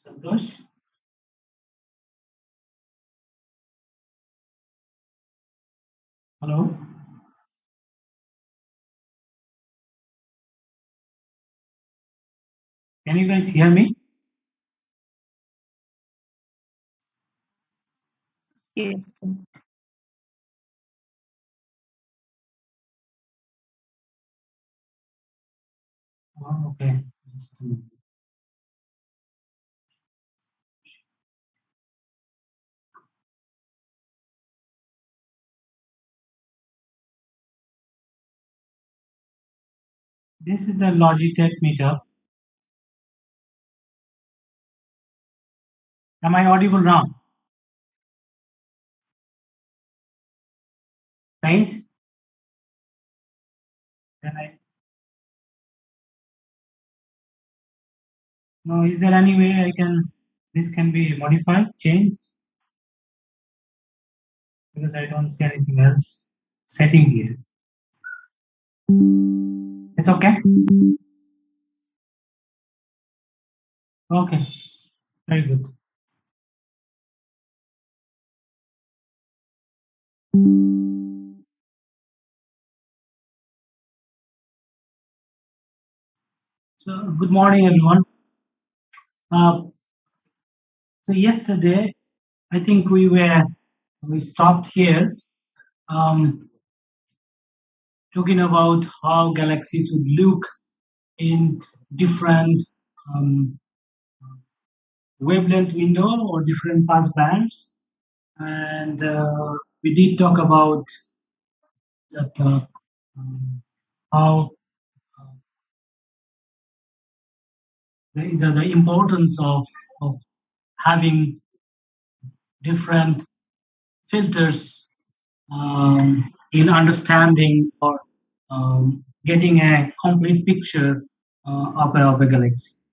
Santosh? Hello? Can you guys hear me? Yes. Oh, okay. Just a minute. This is the Logitech meetup. Am I audible now? Right? Then I no. Is there any way I can? This can be modified, changed, because I don't see anything else setting here. It's okay. Okay. Very good. So good morning, everyone. So yesterday, I think we stopped here, talking about how galaxies would look in different um, wavelength window or different pass bands, and we did talk about that how the importance of having different filters in understanding or getting a complete picture of a galaxy.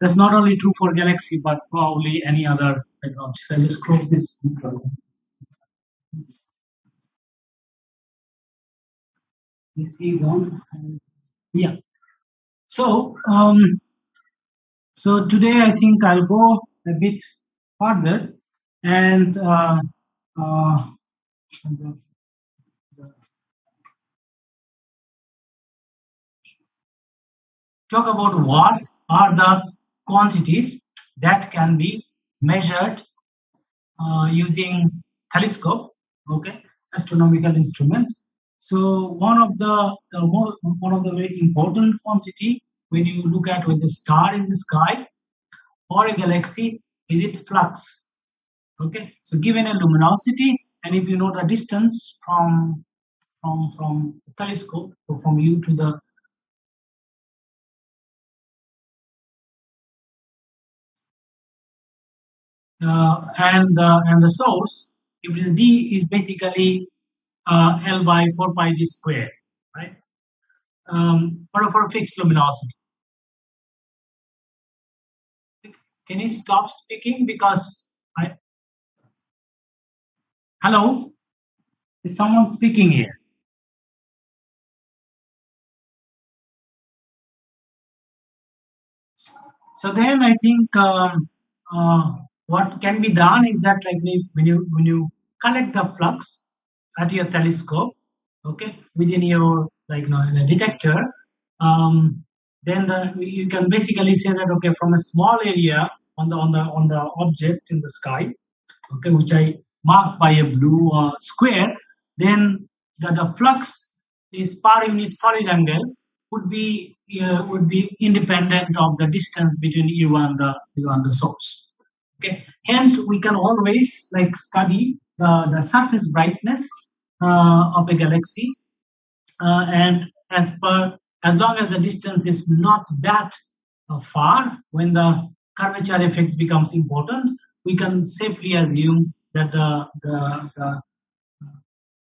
That's not only true for Galaxy, but probably any other technology. So I just close this. This is on. Yeah. So, so today I think I'll go a bit further and uh, talk about what are the quantities that can be measured using telescope, okay, astronomical instrument. So one of the very important quantity when you look at with the star in the sky or a galaxy is it flux. Okay, so given a luminosity, and if you know the distance from the telescope, so from you to the and the source, if it is d is basically L by 4 pi d square, right? For a fixed luminosity. Can you stop speaking because I hello? Is someone speaking here? So then I think what can be done is that like when you collect the flux at your telescope, okay, within your like in a detector, then you can basically say that okay, from a small area on the object in the sky, okay, which I mark by a blue square, then the flux is per unit solid angle would be independent of the distance between you and the source. Okay, hence we can always like study the surface brightness of a galaxy, and as long as the distance is not that far, when the curvature effect becomes important, we can safely assume that the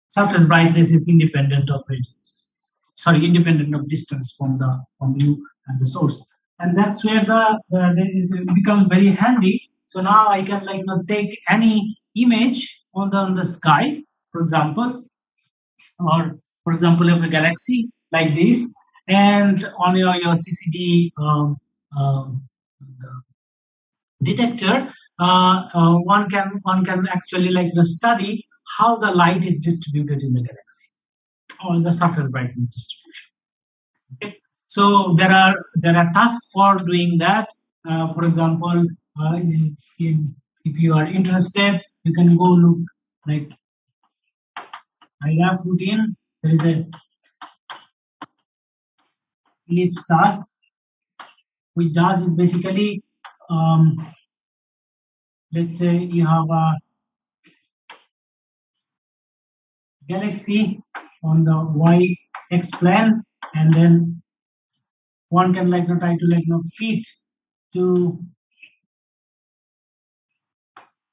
surface brightness is independent of radius. Sorry, independent of distance from you and the source, and that's where it becomes very handy. So now I can like take any image on the sky, for example, or for example of a galaxy like this, and on your CCD detector, one can actually study how the light is distributed in the galaxy or the surface brightness distribution. Okay. So there are tasks for doing that. For example, if you are interested, you can go look like I have put in. There is a ellipse task, which does is basically, um, let's say you have a galaxy on the y-x plane, and then one can try to fit to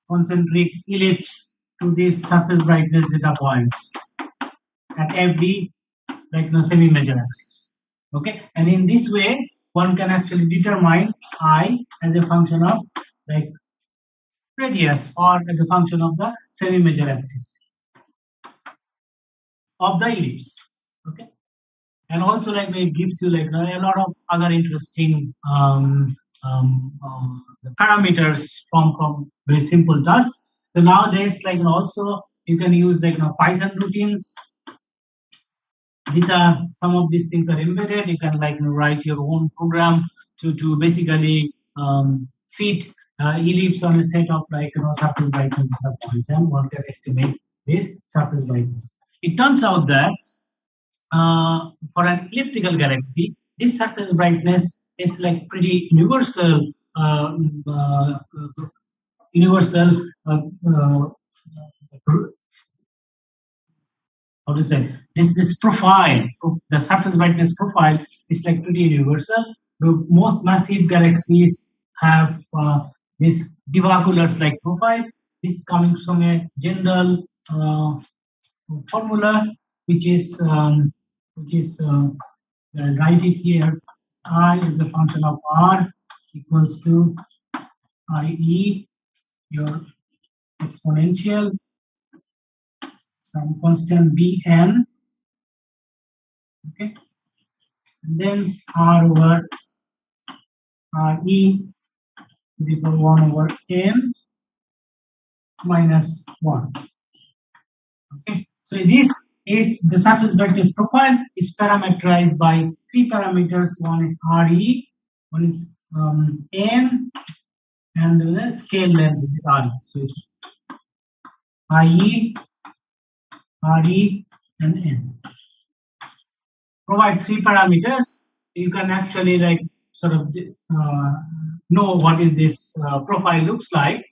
concentric ellipse to these surface brightness data points at every semi-major axis. Okay, and in this way, one can actually determine I as a function of like radius or as a function of the semi-major axis of the ellipse. Okay, and also it gives you a lot of other interesting parameters from very simple tasks. So nowadays, also you can use Python routines. These are some of these things are embedded. You can write your own program to basically fit ellipse on a set of surface brightness data points, and one can estimate this surface brightness. It turns out that for an elliptical galaxy, this surface brightness is pretty universal. Universal. How to say this profile, the surface brightness profile is pretty universal. The most massive galaxies have this divaculars like profile. This coming from a general formula, which is write it here. I is the function of r equals to IE, your exponential, some constant Bn, okay, and then r over Re to the power 1 over n minus 1. Okay, so this is the surface brightness profile is parameterized by three parameters. One is Re, one is n, and the scale length, which is Re. So it's IE, Re, and n. Provide three parameters. You can actually sort of know what is this profile looks like.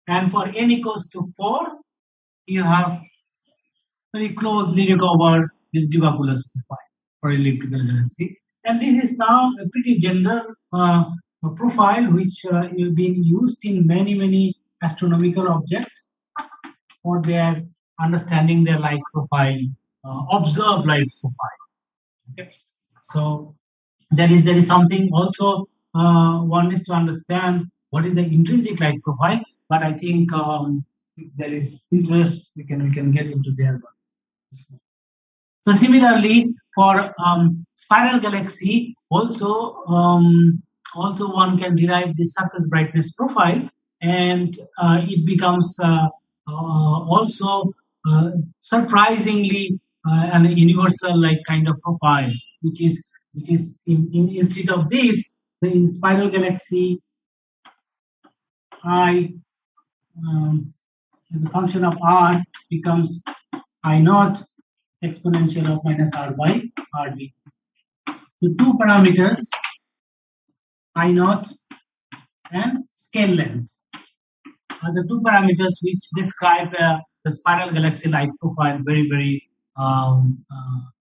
And for n equals to 4, you have very closely recover this divaculous profile for elliptical galaxy. And this is now a pretty general profile which is being used in many astronomical objects for their understanding their light profile, observed light profile. Okay. So there is something also one needs to understand what is the intrinsic light profile. But I think if there is interest, we can get into there. So similarly, for spiral galaxy, also one can derive the surface brightness profile, and it becomes also surprisingly an universal kind of profile, which is instead of this, in spiral galaxy, I the function of r becomes I naught exponential of minus r by rd. So two parameters, I naught and scale length, are the two parameters which describe the spiral galaxy light profile very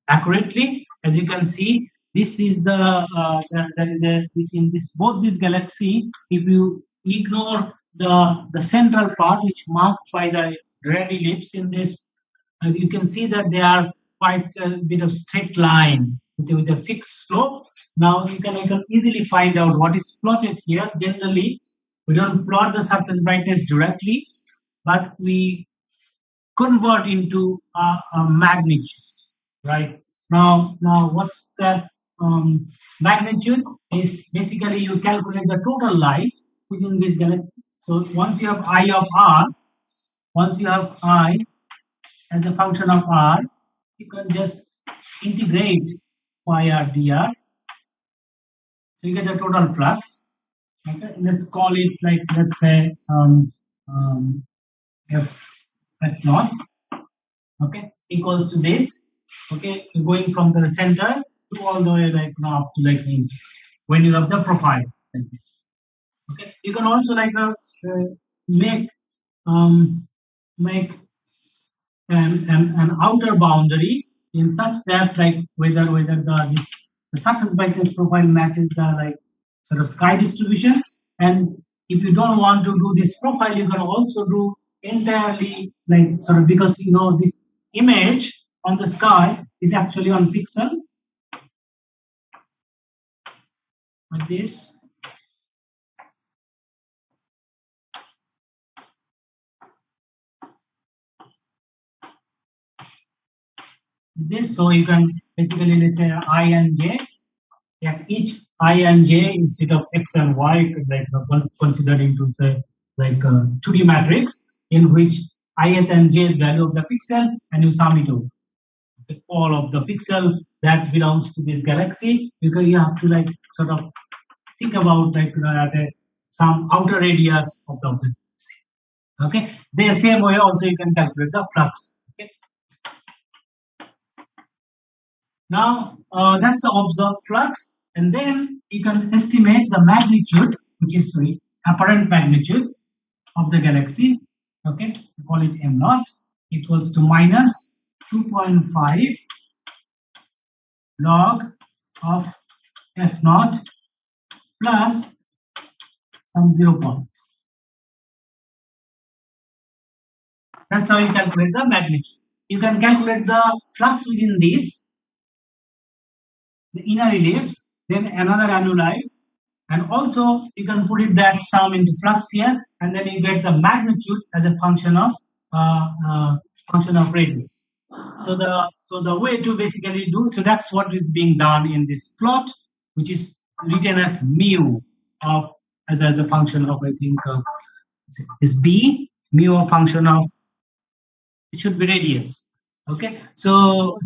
accurately. As you can see, this is there is a in this both these galaxy. If you ignore the central part which marked by the red ellipse in this, you can see that they are quite a bit of straight line with a fixed slope. Now you can easily find out what is plotted here. Generally, we don't plot the surface brightness directly, but we convert into a magnitude. Right now, what's that magnitude? Is basically you calculate the total light within this galaxy. So once you have I of R, once you have I as a function of R, you can just integrate phi r dr. So you get a total flux. Okay, let's call it like, let's say f f naught. Okay, equals to this. Okay, going from the center to all the way like now up to like when you have the profile like this. Okay, you can also like make make an outer boundary in such that like whether the surface brightness profile matches the like sort of sky distribution. And if you don't want to do this profile, you can also do entirely like sort of, because you know this image on the sky is actually on pixel like this. This, so you can basically, let's say I and j, if each I and j instead of x and y, you could like consider into say like a 2D matrix in which ith and j value of the pixel, and you sum it over. Okay, all of the pixel that belongs to this galaxy, because you have to like sort of think about like some outer radius of the galaxy. Okay, the same way also you can calculate the flux. Okay. Now that's the observed flux, and then you can estimate the magnitude, which is the apparent magnitude of the galaxy. Okay, we call it m naught equals to minus 2.5 log of f naught plus some 0 point. That's how you calculate the magnitude. You can calculate the flux within this, the inner ellipse, then another annuli, and also you can put it that sum into flux here, and then you get the magnitude as a uh, uh, function of radius. So the way to basically do, so that's what is being done in this plot, which is written as mu of as a function of, I think is b mu a function of, it should be radius. Okay, so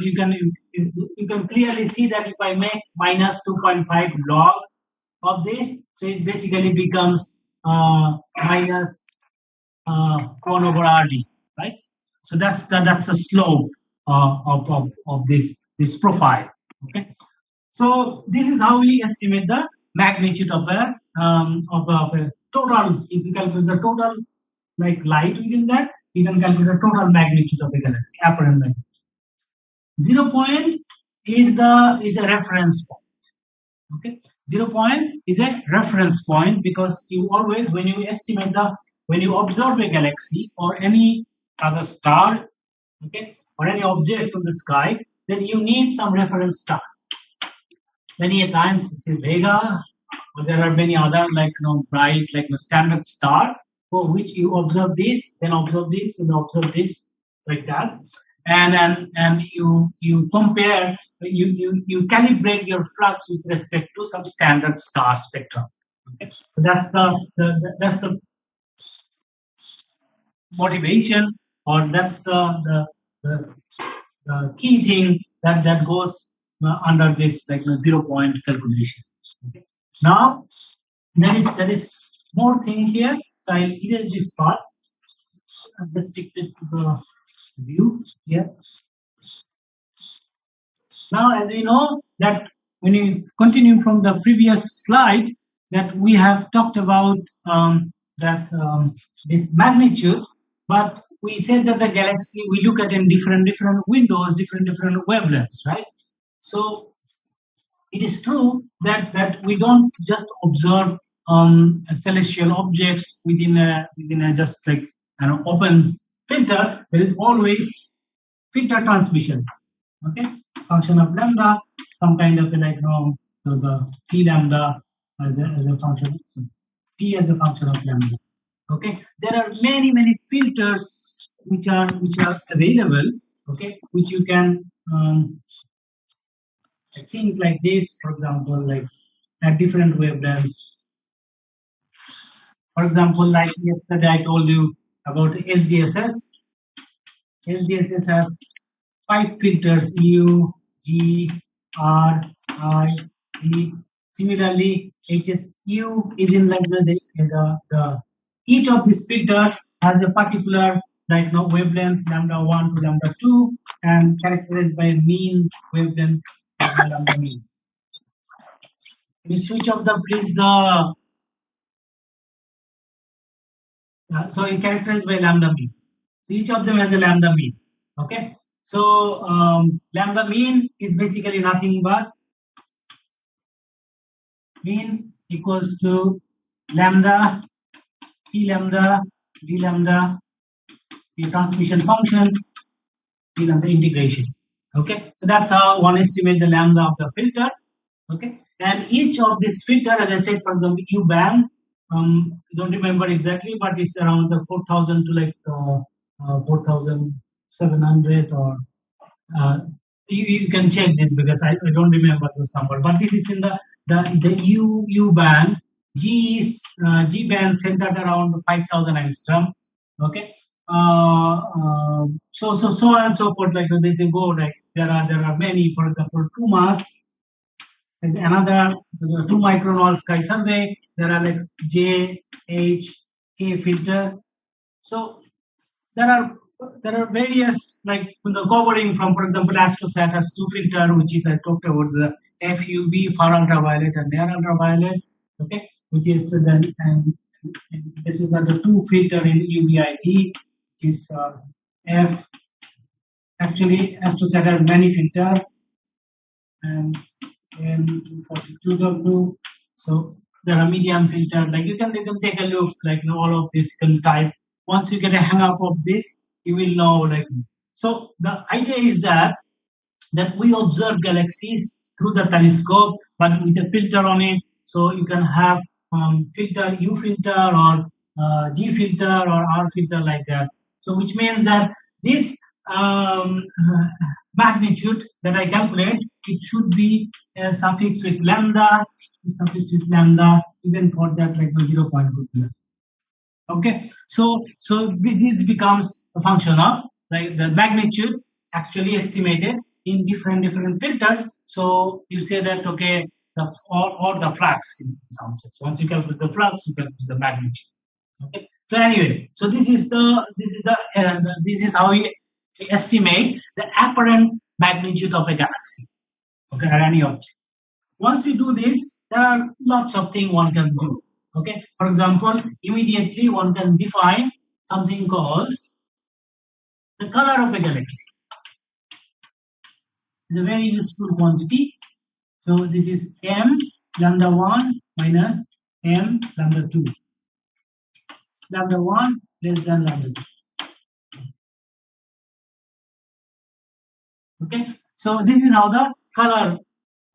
you can clearly see that if I make minus 2.5 log of this, so it basically becomes minus 1 over RD, right? So that's a slope of this profile. Okay, so this is how we estimate the magnitude of a total. If you calculate the total like light within that, you can calculate the total magnitude of a galaxy, apparent magnitude. 0 point is a reference point. Okay, 0 point is a reference point because you always, when you estimate when you observe a galaxy or any other star, okay, or any object in the sky, then you need some reference star. Many a times, say Vega, or there are many other like bright like standard star for which you observe this, then observe this, and observe this like that, and you compare, you calibrate your flux with respect to some standard star spectrum. Okay? So that's the motivation, or that's the key thing that goes under this like 0 point calculation. Okay. Now there is more thing here. So I'll erase this part and restrict it to the view here. Now, as we know that when you continue from the previous slide, that we have talked about this magnitude, but we said that the galaxy we look at in different windows, different wavelengths, right? So it is true that we don't just observe celestial objects within a just like an open filter. There is always filter transmission. Okay, function of lambda, some kind of like the t lambda as a function, so t as a function of lambda. Okay, there are many filters which are available. Okay, which you can I think like this, for example, like at different wavelengths. For example, like yesterday I told you about SDSS. SDSS has 5 filters: U, G, R, I, C. Similarly, HSU is in like the each of these filters has a particular like no wavelength lambda 1 to lambda 2 and characterized by mean wavelength lambda mean. Can you switch off the please the so it characterized by lambda mean. So each of them has a lambda mean. Okay. So lambda mean is basically nothing but mean equals to lambda p lambda d lambda the transmission function d lambda integration. Okay. So that's how one estimate the lambda of the filter. Okay. And each of this filter, as I said, for example, U band. I don't remember exactly, but it's around the 4,000 to like 4,700 or you can check this because I don't remember this number. But this is in the U band. G band centered around 5,000 angstrom. Okay. So on and so forth. Like they say, go like there are many. For example, 2 mass is another 2 micron sky survey. There are like J, H, K filter. So there are various like covering from, for example, AstroSat has 2 filter, which is I talked about the FUV far ultraviolet and near ultraviolet. Okay, which is then and this is the 2 filter in UVIT, which is F. Actually, AstroSat has many filter and M42W. So there are medium filter. Like you can take a look, like all of this you can type. Once you get a hang up of this, you will know like so the idea is that we observe galaxies through the telescope, but with a filter on it. So you can have filter U filter or G filter or R filter like that. So which means that this magnitude that I calculate, it should be a suffix with lambda, even for that like 0.2. Okay, so this becomes a function of like the magnitude actually estimated in different filters. So you say that okay, or the flux in some sense. Once you calculate the flux, you calculate the magnitude. Okay. So anyway, so this is how we estimate the apparent magnitude of a galaxy. Okay, or any object. Once we do this, there are lots of things one can do. Okay, for example, immediately one can define something called the color of a galaxy. It's a very useful quantity. So this is m lambda 1 minus m lambda 2. Lambda 1 less than lambda 2. Okay, so this is how the color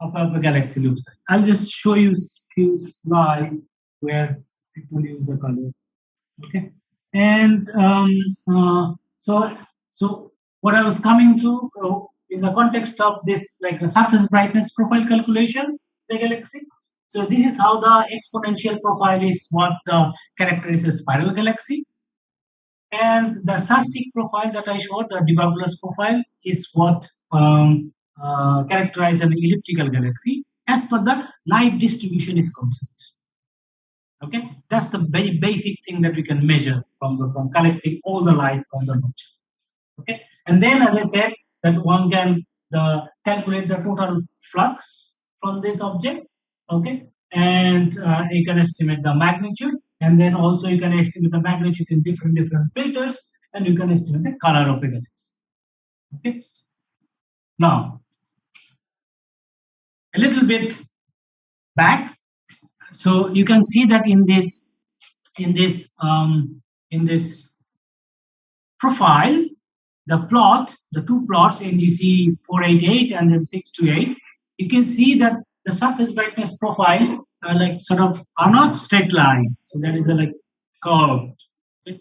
of a galaxy looks like. I'll just show you few slides where it will use the color. Okay, and so what I was coming to in the context of this like the surface brightness profile calculation, the galaxy. So this is how the exponential profile is what characterizes a spiral galaxy. And the Sarsic profile that I showed, the Debugler's profile, is what characterizes an elliptical galaxy as per the light distribution is concerned. Okay, that's the very basic thing that we can measure from collecting all the light from the node. Okay, and then as I said, that one can calculate the total flux from this object. Okay, and you can estimate the magnitude, and then also you can estimate the magnitude in different filters, and you can estimate the color of a galaxy. Okay, now a little bit back, so you can see that in this profile, the two plots NGC 488 and then 628, you can see that the surface brightness profile are like sort of are not straight line. So there is a like curve. Okay.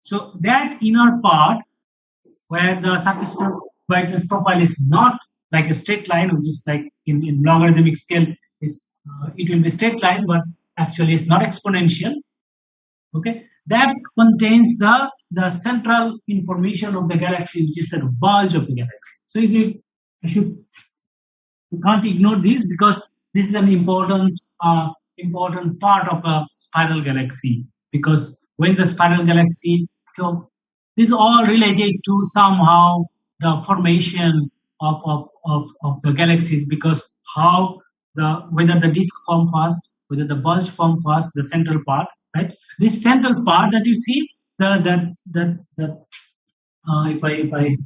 So that inner part where the surface brightness profile is not like a straight line, which is like in logarithmic scale is it will be straight line, but actually it's not exponential. Okay, that contains the central information of the galaxy, which is the bulge of the galaxy. So is it? I should You can't ignore this because this is an important part of a spiral galaxy. Because when the spiral galaxy, so this is all related to somehow the formation of the galaxies. Because how the whether the disk form first, whether the bulge form first, the central part, right? This central part that you see, the if I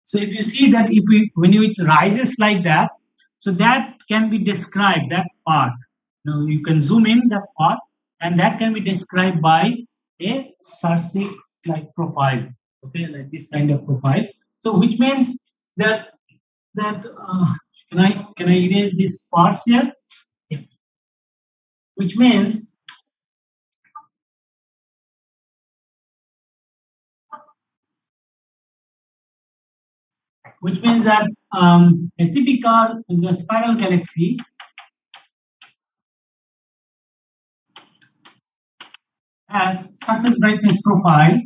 so if you see that if we when it rises like that, so that can be described, that part. Now you can zoom in that part, and that can be described by a sarsic like profile. Okay, like this kind of profile. So which means that can I erase these parts here? If, which means that a typical the spiral galaxy has surface brightness profile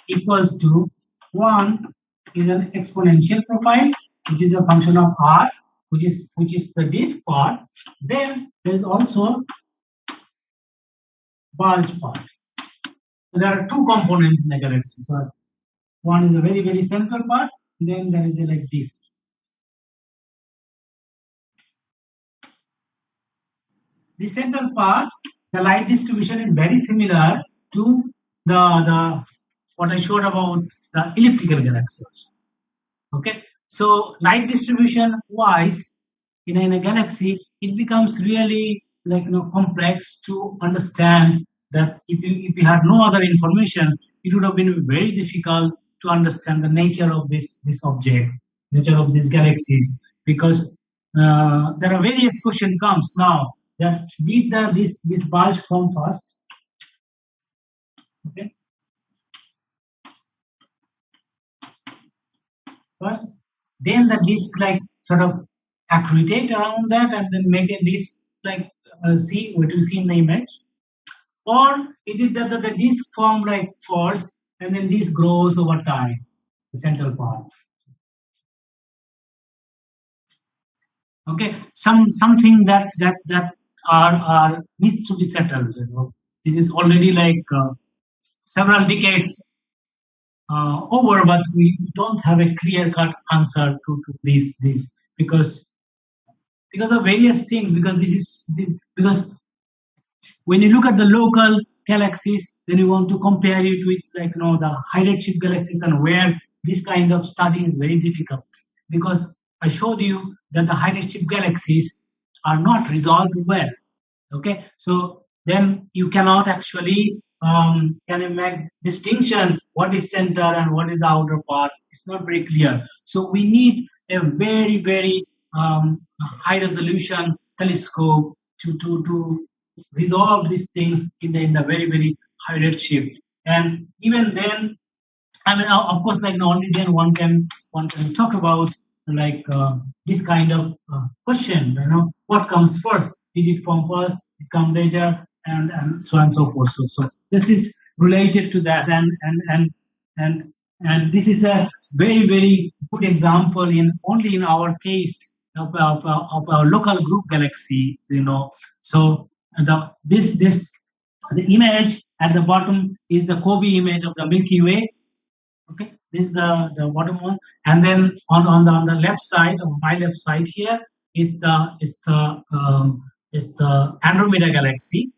equals to 1 is an exponential profile, which is a function of r, which is the disk part. Then there is also bulge part. So there are two components in the galaxy. So one is a very very central part. Then there is a like this. The central part, the light distribution is very similar to the what I showed about the elliptical galaxy also. Okay, so light distribution wise in a galaxy, it becomes really like complex to understand. That if you had no other information, it would have been very difficult to understand the nature of this object, nature of these galaxies, because there are various question comes now that did this bulge form first. Okay, first, then the disk like sort of accretate around that and then make a disk like see what you see in the image, or is it that the disk form like first and then this grows over time, the central part. Okay, something that are needs to be settled. This is already like several decades over, but we don't have a clear cut answer to this because of various things. Because this is because when you look at the local galaxies, then you want to compare it with like the high redshift galaxies, and where this kind of study is very difficult, because I showed you that the high redshift galaxies are not resolved well. Okay, so then you cannot actually can you make distinction what is center and what is the outer part. It's not very clear. So we need a very very high resolution telescope to resolve these things in the very very high redshift. And even then, I mean, of course, like only then one can talk about like this kind of question. What comes first? Did it come first? It come later, and so on and so forth. So this is related to that, and and this is a very very good example in only in our case of our local group galaxy. So this the image at the bottom is the Kobe image of the Milky Way. Okay, this is the bottom one, and then on the left side, of my left side here, is the Andromeda galaxy.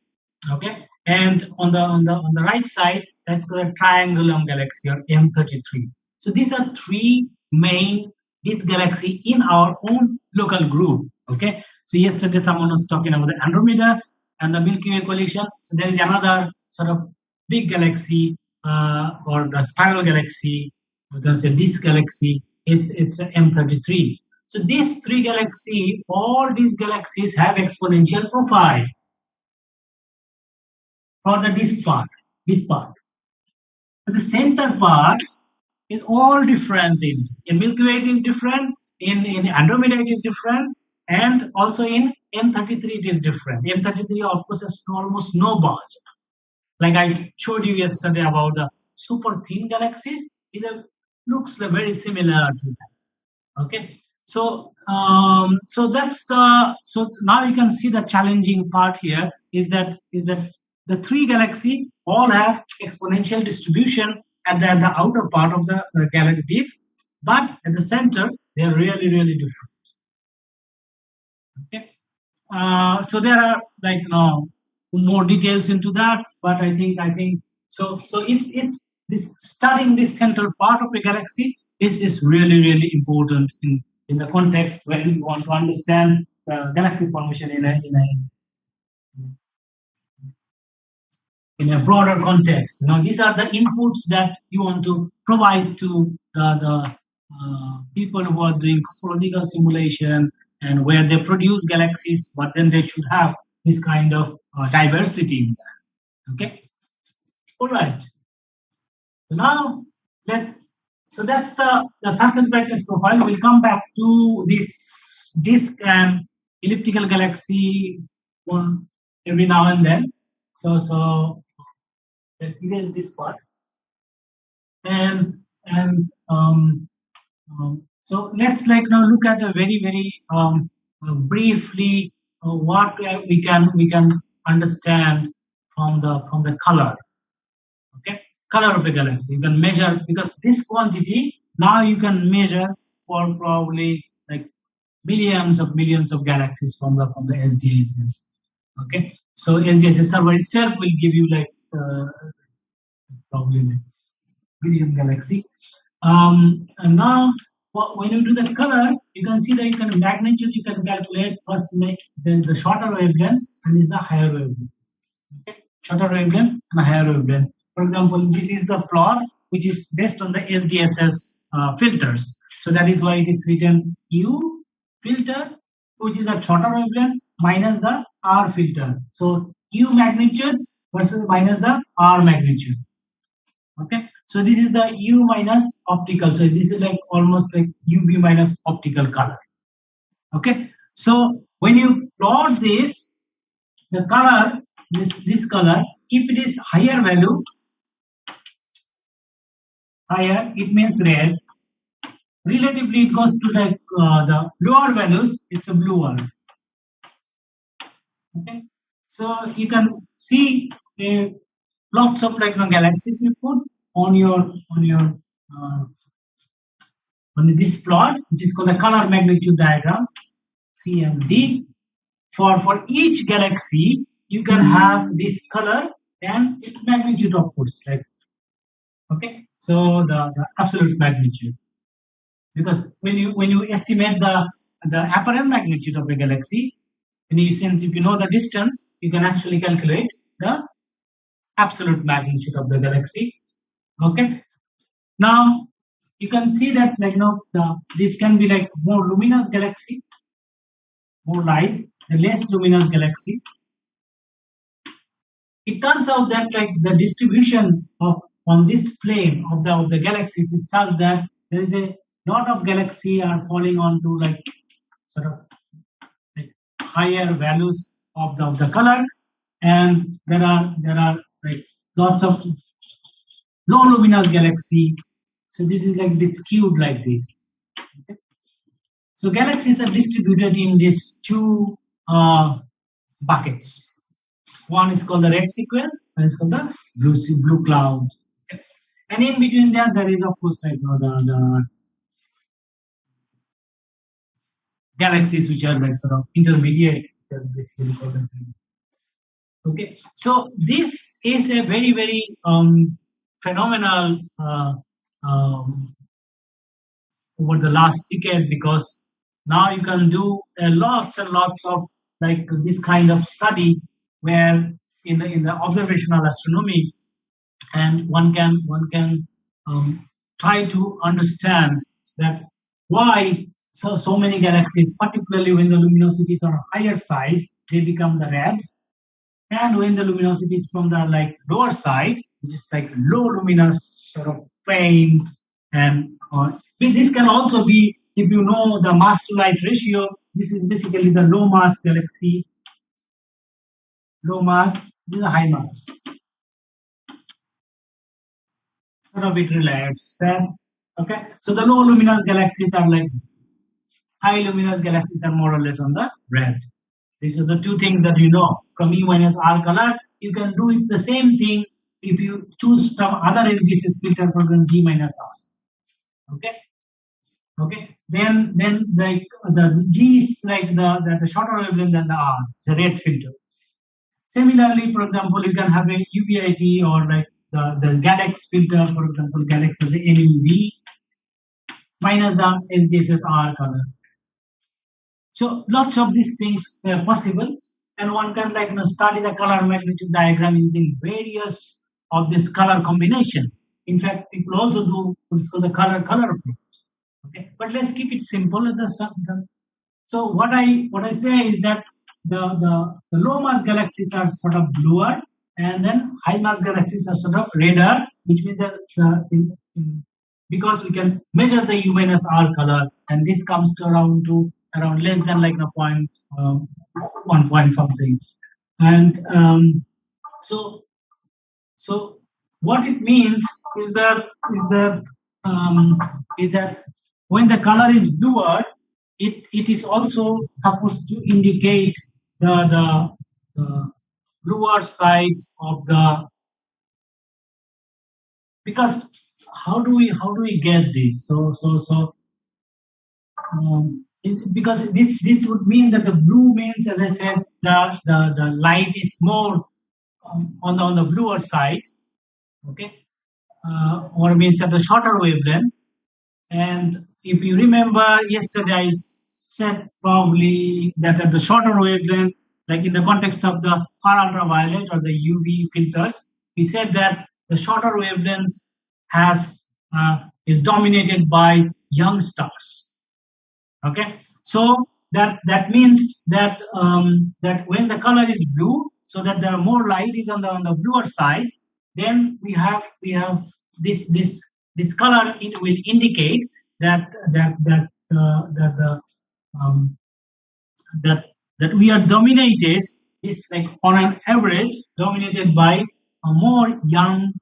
Okay, and on the right side, that's called Triangulum galaxy, or M33. So these are three main this galaxy in our own local group. Okay, so yesterday someone was talking about the Andromeda and the Milky Way collision. So there is another sort of big galaxy, or the spiral galaxy, you can say this galaxy, it's a M33. So these three galaxies, all these galaxies have exponential profile for the disk part, this part. But the center part is all different. In Milky Way it is different, in Andromeda it is different, And also in M33 it is different. M33 of course has almost no bulge. Like I showed you yesterday about the super thin galaxies, looks very similar to that. Okay, so that's so now you can see the challenging part here is that the three galaxy all have exponential distribution at the outer part of the galaxy disk, but at the center they are really different. Okay, so there are like more details into that, but I think so. So it's this studying this central part of a galaxy is really important in the context when you want to understand galaxy formation in a broader context. These are the inputs that you want to provide to the people who are doing cosmological simulation and where they produce galaxies, but then they should have this kind of diversity in that. Okay, all right. So now let's. So that's the surface brightness profile. We'll come back to this disk and elliptical galaxy one every now and then. So let's erase this part. And so let's like now look at a very briefly what we can understand from the color. Okay, color of the galaxy you can measure, because this quantity now you can measure for probably like millions of galaxies from the SDSS. Okay, so SDSS server itself will give you like probably like billion galaxy. And now, when you do the color, you can see that you can magnitude. You can calculate first, make then the shorter wavelength and is the higher wavelength. Okay, shorter wavelength and higher wavelength. For example, this is the plot which is based on the SDSS filters. So that is why it is written U filter, which is a shorter wavelength minus the R filter. So U magnitude versus minus the R magnitude. Okay, so this is the U minus optical. So this is like almost like UV minus optical color. Okay, so when you plot this, the color, this color, if it is higher value, higher, it means red. Relatively, it goes to like the lower values, it's a blue one. Okay, so you can see lots of like galaxies you put on your on this plot, which is called the color magnitude diagram, C and D. For each galaxy, you can have this color and its magnitude, of course. Like, okay, so the absolute magnitude, because when you estimate the apparent magnitude of a galaxy, since if you know the distance, you can actually calculate the absolute magnitude of the galaxy. Okay, now you can see that like this can be like more luminous galaxy, more light, the less luminous galaxy. It turns out that like the distribution of on this plane of the galaxies is such that there is a lot of galaxy are falling onto like sort of like higher values of the color, and there are like lots of low luminous galaxy. So this is like a bit skewed like this. Okay. So galaxies are distributed in these two buckets. One is called the red sequence, and it's called the blue cloud. And in between there is of course like the galaxies which are like sort of intermediate, which are basically called the. Okay, so this is a very phenomenal over the last decade, because now you can do lots and lots of like this kind of study where in the observational astronomy, and one can try to understand that why so many galaxies, particularly when the luminosities are on higher side, they become the red, and when the luminosity is from the like lower side, which is like low luminous sort of faint, and this can also be if you know the mass to light ratio, this is basically the low mass galaxy, low mass, this is a high mass. Sort of it relates then. Okay, so the low luminous galaxies are like high luminous galaxies are more or less on the red. These are the two things that you know. From E minus R color, you can do it the same thing if you choose from other SDC filter program G minus R. Okay. Okay. Then like the G is like the shorter wavelength than the R. It's a red filter. Similarly, for example, you can have a UBIT or like the Galaxy filter, for example, Galaxy has a MEV minus the SDSS R color. So lots of these things are possible, and one can like study the color magnitude diagram using various of this color combination. In fact, people also do what's called the color approach. Okay, but let's keep it simple at so what I say is that the low mass galaxies are sort of bluer, and then high mass galaxies are sort of redder, which means that because we can measure the U minus R color, and this comes to around less than like a point 1 point something, and so so what it means is that when the color is bluer, it is also supposed to indicate the bluer side of the, because how do we get this? Because this would mean that the blue means, as I said, the light is more on the bluer side, okay, or means at the shorter wavelength. And if you remember yesterday, I said probably that at the shorter wavelength, like in the context of the far ultraviolet or the UV filters, we said that the shorter wavelength is dominated by young stars. Okay, so that means that that when the color is blue, so that there are more light is on the bluer side, then we have this color will indicate that the um, that that we are dominated, is like on an average dominated by a more young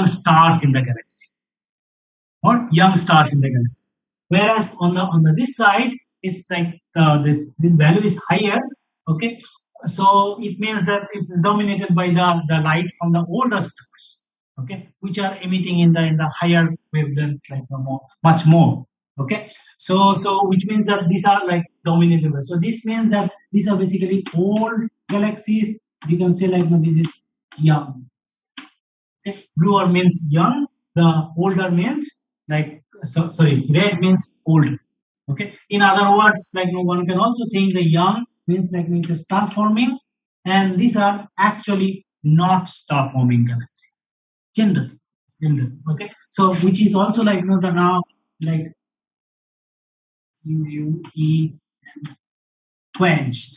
stars in the galaxy, or young stars in the galaxy. Whereas on the this side is like this value is higher. Okay, so it means that it is dominated by the light from the older stars. Okay, which are emitting in the higher wavelength, like much more. Okay, so which means that these are like dominated. So this means that these are basically old galaxies. You can say like this is young. Okay, bluer means young. The older means like sorry, red means old. Okay, in other words, like one can also think the young means like means a star forming, and these are actually not star forming galaxy generally. Okay, so which is also like the now like UUE quenched,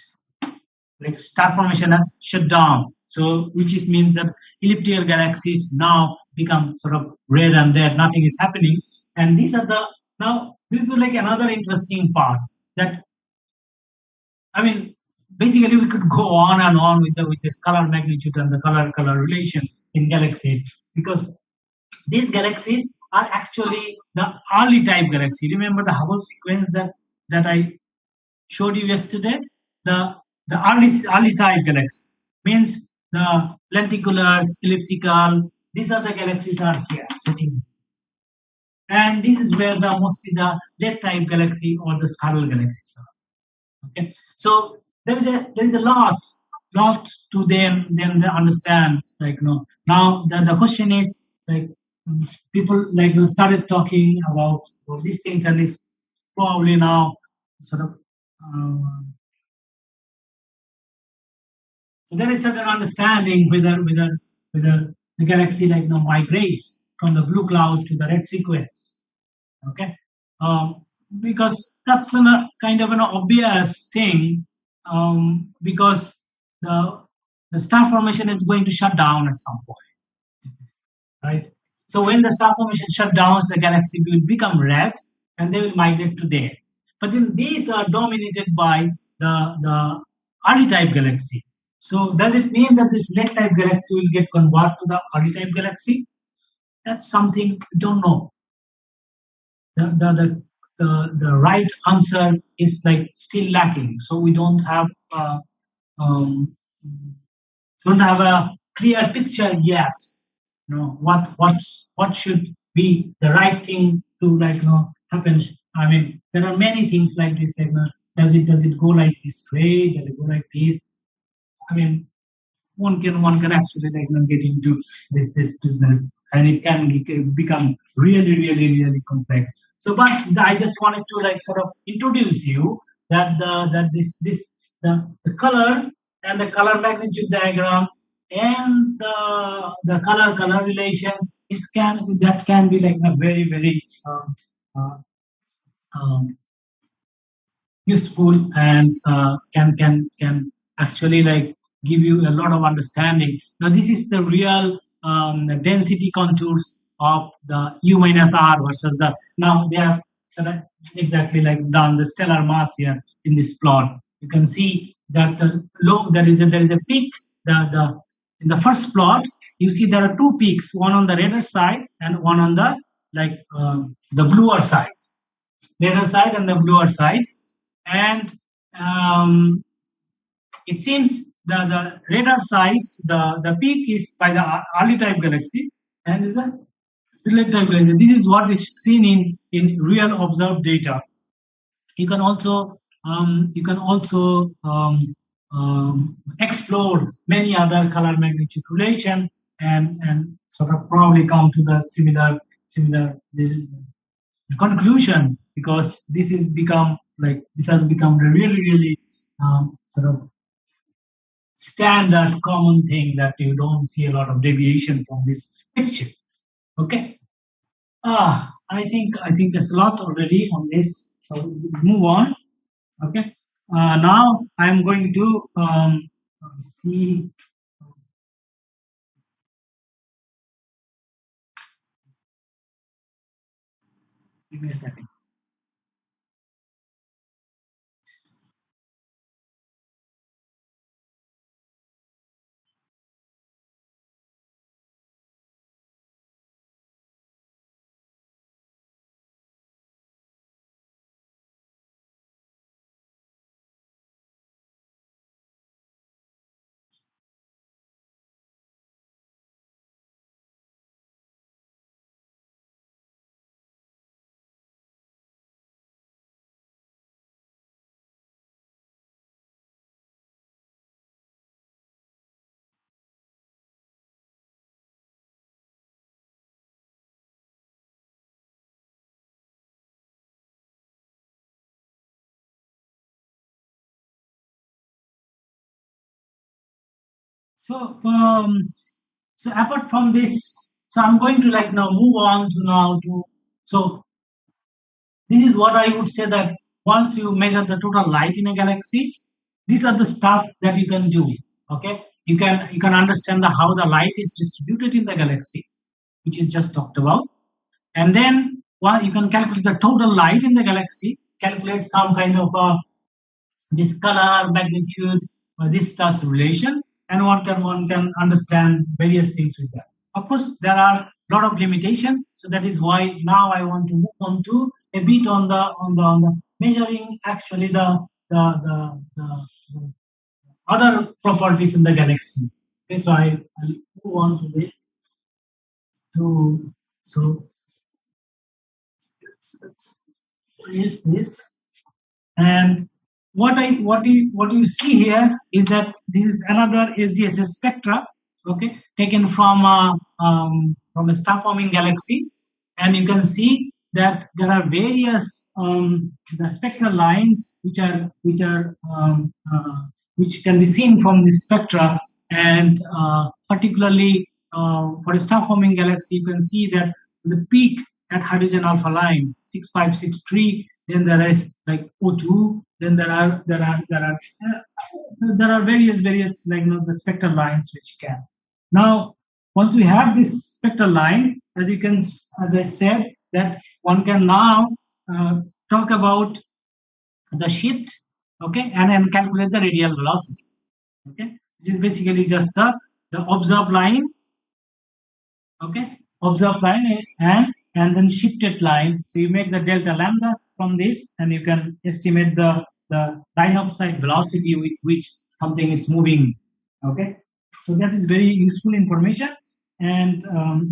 like star formation has shut down. So which is means that elliptical galaxies now become sort of red and dead, nothing is happening. And these are the now this is like another interesting part that, I mean, basically we could go on and on with this color magnitude and the color relation in galaxies, because these galaxies are actually the early type galaxy. Remember the Hubble sequence that I showed you yesterday? The early type galaxy means the lenticulars, elliptical. These are the galaxies are here sitting, and this is where the mostly the late type galaxy or the spiral galaxies are. Okay, so there is a lot to them to understand. Like now the question is like people like started talking about these things, and this probably now sort of. So there is certain understanding whether the galaxy like migrates from the blue cloud to the red sequence. Okay, because that's a kind of an obvious thing, because the star formation is going to shut down at some point, right? So when the star formation shut down, the galaxy will become red, and they will migrate to there. But then these are dominated by the early type galaxy. So does it mean that this late type galaxy will get converted to the early type galaxy? That's something we don't know. The right answer is like still lacking. So we um, don't have a clear picture yet. You know what should be the right thing to happen. I mean, there are many things like this. Like, does it go like this way? Does it go like this? I mean, one can actually get into this business, and it can become really complex. So, but I just wanted to sort of introduce you that the color and the color magnitude diagram and the color relation can be like a very uh, um, useful, and can actually give you a lot of understanding. Now this is the real density contours of the U minus R versus the, now they have sort of exactly done the stellar mass here in this plot. You can see that there is a peak. The In the first plot you see there are two peaks, one on the redder side and one on the the bluer side, redder side and the bluer side. And um, it seems the radar side, the peak is by the early type galaxy, and is a late type galaxy. This is what is seen in real observed data. You can also explore many other color magnitude relation, and sort of probably come to the similar conclusion, because this has become a really sort of standard common thing that you don't see a lot of deviation from this picture. Okay. I think there's a lot already on this, so we'll move on. Okay. Now I'm going to see. Give me a second. So so apart from this, so I'm going to now move on to so this is what I would say, that once you measure the total light in a galaxy, these are the stuff that you can do. Okay, you can understand how the light is distributed in the galaxy, which is just talked about, and then you can calculate the total light in the galaxy, calculate some kind of this color magnitude, this such relation, and one can understand various things with that. Of course, there are a lot of limitation, so that is why now I want to move on to a bit on the measuring actually the other properties in the galaxy. Okay, so I'll move on to this. So let's erase this. And what you see here is that this is another SDSS spectra, okay, taken from a star-forming galaxy, and you can see that there are various the spectral lines which can be seen from the spectra, and particularly for a star-forming galaxy, you can see that the peak at hydrogen alpha line 6563. Then there is O2. Then there are various the spectral lines which can. Now, once we have this spectral line, as I said, that one can now uh, talk about the shift, okay, and then calculate the radial velocity, okay, which is basically just the observed line, okay, observed line and then shifted line. So you make the delta lambda from this, and you can estimate the line of sight velocity with which something is moving, okay. So that is very useful information. And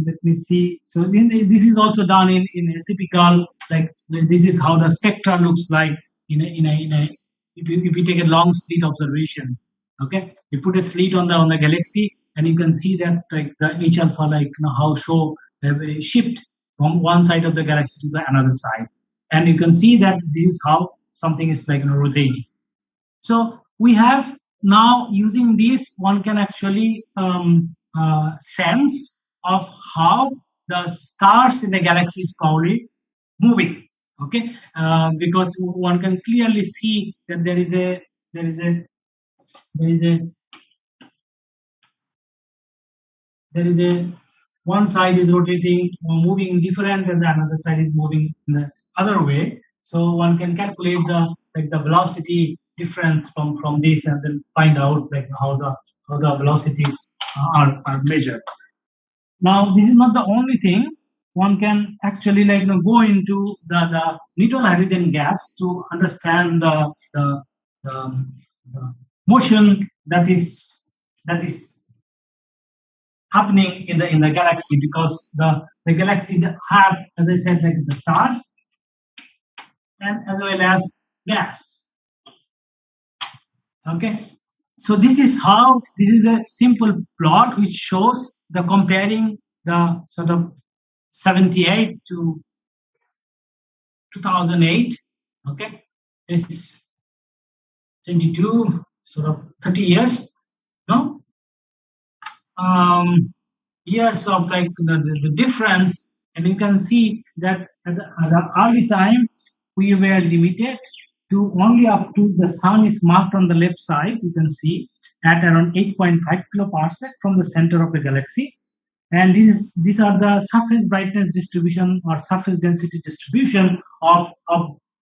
let me see. So this is also done in a typical, like this is how the spectra looks like in a if you take a long slit observation, okay, you put a slit on the galaxy, and you can see that like the H alpha, like how show a shift from one side of the galaxy to the another side, and you can see that this is how something is like rotating. So we have now, using this, one can actually sense of how the stars in the galaxy is probably moving. Okay, because one can clearly see that there is a there is a there is a one side is rotating or moving different, and the another side is moving in the other way. So one can calculate the velocity difference from this, and then find out like how the velocities are measured. Now this is not the only thing. One can actually go into the neutral hydrogen gas to understand the motion that is happening in the galaxy, because the galaxy have, as I said, like the stars and as well as gas. Okay, so this is a simple plot which shows the comparing the sort of 78 to 2008. Okay, it's 22 sort of 30 years, no, years of like the difference. And you can see that at the early time we were limited to only up to the sun is marked on the left side, you can see, at around 8.5 kiloparsec from the center of the galaxy. And these are the surface brightness distribution or surface density distribution of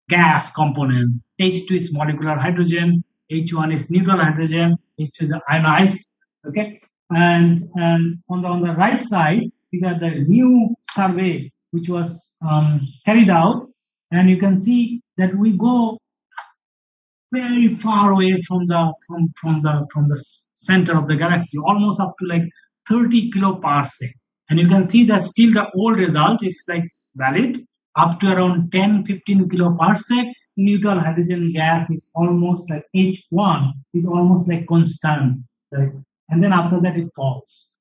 gas component. H2 is molecular hydrogen, H1 is neutral hydrogen, H2 is ionized. Okay, and on the right side we got the new survey which was carried out, and you can see that we go very far away from the center of the galaxy, almost up to like 30 kiloparsec. And you can see that still the old result is like valid up to around 10-15 kiloparsec. Neutral hydrogen gas is almost like H1 is almost like constant, right? And then after that it falls.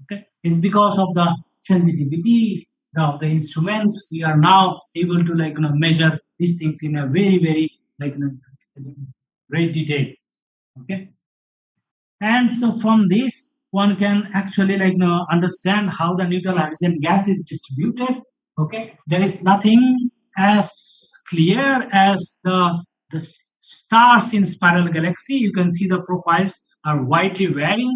Okay, it's because of the sensitivity of the instruments. We are now able to measure these things in a very great detail. Okay, and so from this one can actually understand how the neutral hydrogen gas is distributed. Okay, there is nothing as clear as the stars in spiral galaxy. You can see the profiles are widely varying.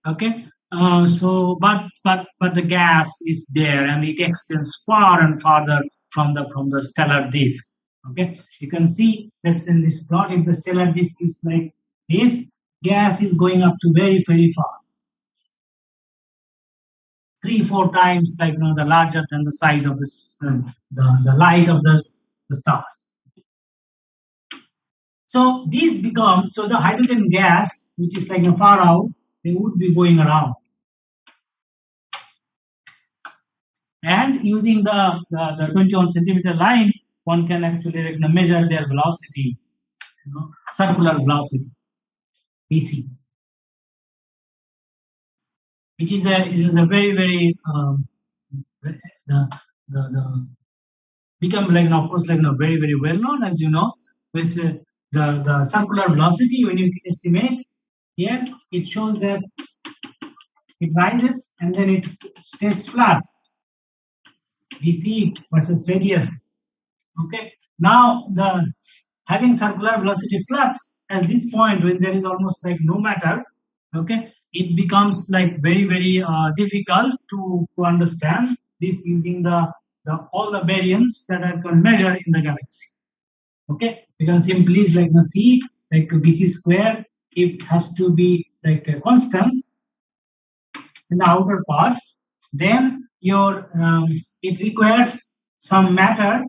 Okay, but the gas is there, and it extends far and farther from the stellar disk. Okay, you can see that's in this plot. If the stellar disk is like this, gas is going up to very far, 3-4 times the larger than the size of this the light of the stars. So these become, so the hydrogen gas which is far out, they would be going around. And using the 21 centimeter line, one can actually measure their velocity, circular velocity, BC, which is a very the become of course very well known, as you know. With the circular velocity, when you estimate here, it shows that it rises and then it stays flat. BC versus radius. Okay. Now the having circular velocity flat at this point, when there is almost no matter, okay, it becomes very difficult to understand this using the all the variance that I can measure in the galaxy. Okay, we can simply like see like BC square, it has to be like a constant in the outer part. Then your it requires some matter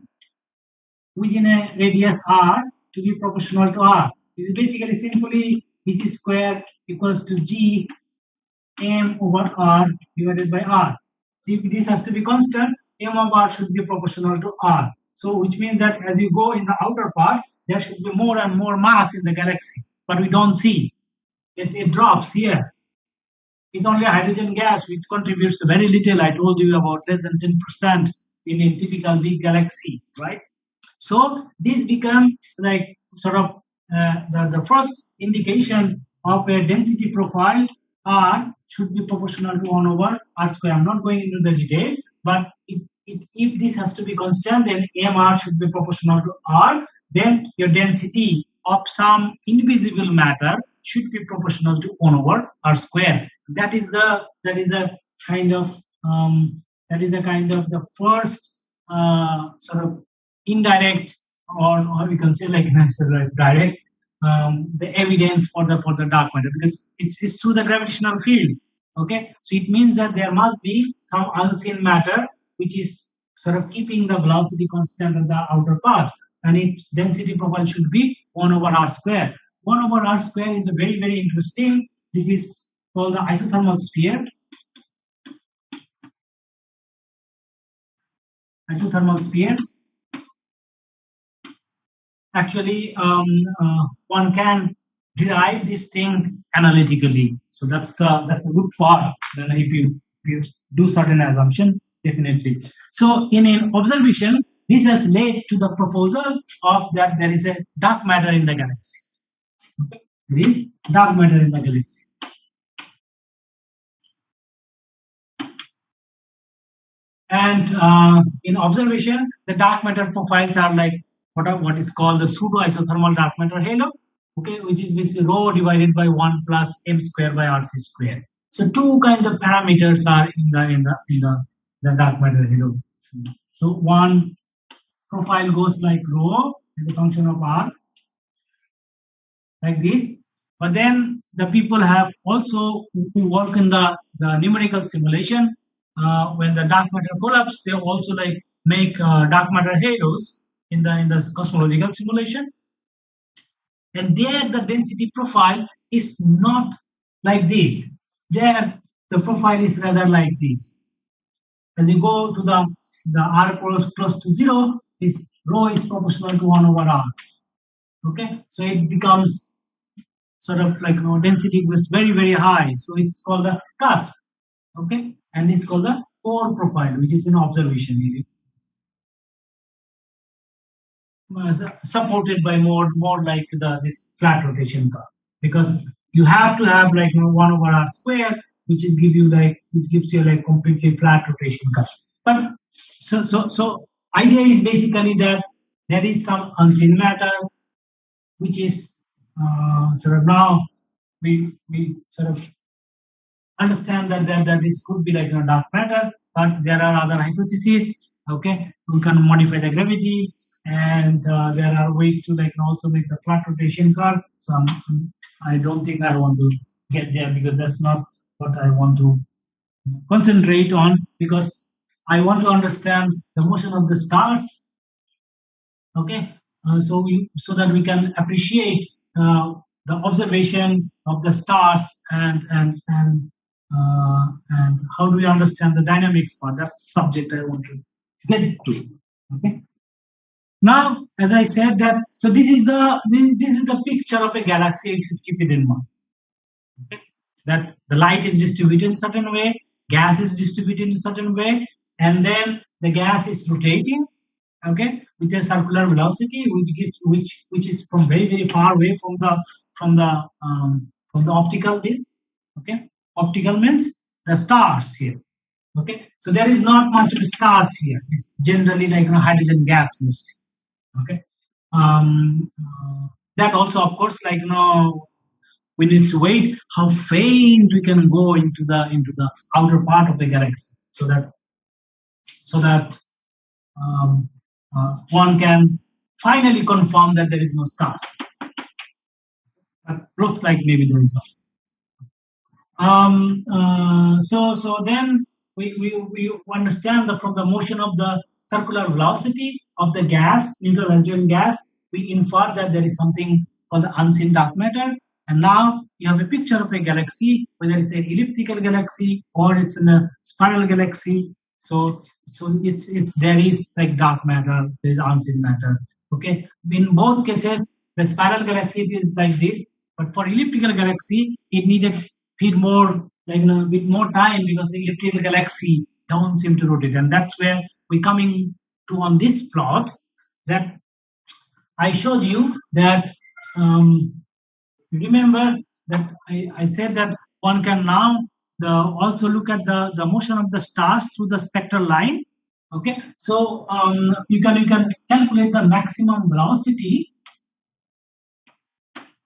within a radius r to be proportional to r. It is basically simply BC square equals to g m over r divided by r. So if this has to be constant, m of r should be proportional to r. So which means that as you go in the outer part, there should be more and more mass in the galaxy, but we don't see. It drops here. It's only a hydrogen gas which contributes very little. I told you about less than 10% in a typical big galaxy, right? So this become like sort of the first indication of a density profile R should be proportional to 1 over R square. I'm not going into the detail, but if this has to be constant, then MR should be proportional to R. Then your density of some invisible matter should be proportional to 1 over R square. That is the kind of the first sort of indirect, or we can say like direct the evidence for the dark matter, because it's through the gravitational field. Okay, so it means that there must be some unseen matter which is sort of keeping the velocity constant at the outer part, and its density profile should be 1 over r square. 1 over r square is a very interesting. This is called the isothermal sphere. Isothermal sphere. Actually, one can derive this thing analytically. So that's the good part. Then if you do certain assumption, definitely. So in an observation, this has led to the proposal of that there is a dark matter in the galaxy. Okay? There is dark matter in the galaxy. And in observation, the dark matter profiles are like what is called the pseudo isothermal dark matter halo, okay, which is rho divided by 1 plus m square by rc square. So two kinds of parameters are in the dark matter halo. So one profile goes like rho as a function of r, like this. But then the people have also who work in the numerical simulation. When the dark matter collapse, they also like make dark matter halos in the cosmological simulation. And there the density profile is not like this. There the profile is rather like this. As you go to the r close to 0, this rho is proportional to 1 over r. Okay, so it becomes sort of like density was very high. So it's called the cusp. Okay, and it's called the core profile, which is an observation area. Supported by more like this flat rotation curve, because you have to have like 1 over r square, which gives you like completely flat rotation curve. But so idea is basically that there is some unseen matter, which is sort of now we sort of understand that this could be like dark matter, but there are other hypotheses. Okay, we can modify the gravity, and there are ways to like also make the flat rotation curve. So I don't think I want to get there, because that's not what I want to concentrate on, because I want to understand the motion of the stars. Okay, so that we can appreciate the observation of the stars, and how do we understand the dynamics part. That's the subject I want to get to. Okay. Now, as I said that, so this is the picture of a galaxy. You should keep it in mind. Okay? That the light is distributed in a certain way, gas is distributed in a certain way, and then the gas is rotating, okay, with a circular velocity, which is from very far away from the optical disk. Okay, optical means the stars here. Okay, so there is not much of stars here. It's generally like hydrogen gas mostly. Okay, that also of course like we need to wait how faint we can go into the outer part of the galaxy, so that one can finally confirm that there is no stars. But looks like maybe there is not. So then we understand that from the motion of the circular velocity of the gas, neutral hydrogen gas, we infer that there is something called the unseen dark matter. And now you have a picture of a galaxy, whether it's an elliptical galaxy or it's in a spiral galaxy. So it's there is like dark matter, there is unseen matter. Okay, in both cases, the spiral galaxy it is like this, but for elliptical galaxy, it needed bit more bit more time because the elliptical galaxy don't seem to rotate, and that's where we're coming to on this plot that I showed you that remember that I said that one can now also look at the motion of the stars through the spectral line. Okay, so you can calculate the maximum velocity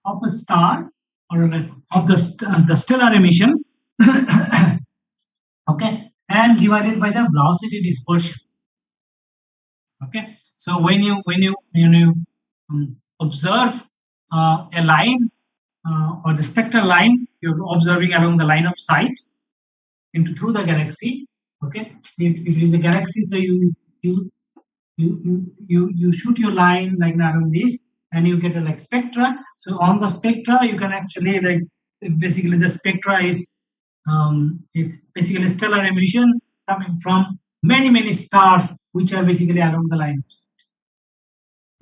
of a star or like of the stellar emission okay, and divided by the velocity dispersion. Okay, so when you observe a line or the spectral line, you're observing along the line of sight into through the galaxy. Okay, if it is a galaxy, so you shoot your line like around this, and you get a like spectra. So on the spectra, you can actually like basically the spectra is basically stellar emission coming from many stars which are basically along the line of sight.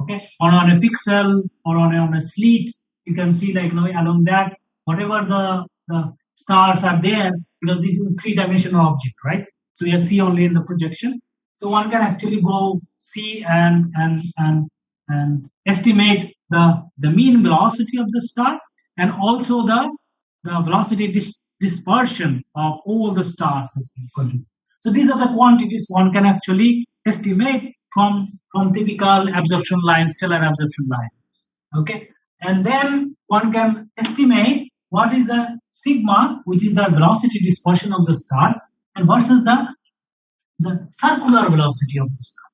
Okay, or on a pixel or on a slit, you can see like along that whatever the stars are there, because this is a three-dimensional object, right? So you see only in the projection. So one can actually go see and estimate the mean velocity of the star and also the velocity dispersion of all the stars. So these are the quantities one can actually estimate from typical absorption line, stellar absorption line. Okay, and then one can estimate what is the sigma, which is the velocity dispersion of the stars, and versus the circular velocity of the star,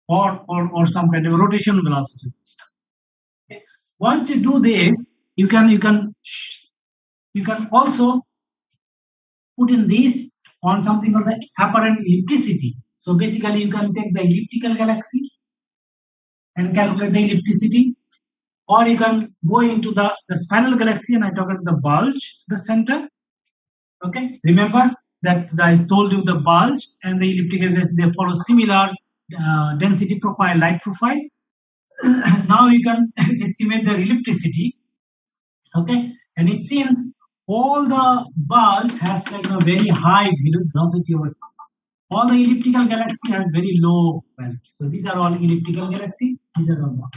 or some kind of rotation velocity of the star. Okay. Once you do this, you can also put in this on something called the apparent ellipticity. So basically, you can take the elliptical galaxy and calculate the ellipticity, or you can go into the spiral galaxy and I talk about the bulge, the center. Okay, remember that I told you the bulge and the elliptical galaxy they follow similar density profile, light profile. Now you can estimate the ellipticity. Okay, and it seems all the bulge has like a very high velocity over Saha. All the elliptical galaxy has very low value. So these are all elliptical galaxy. These are all bulge.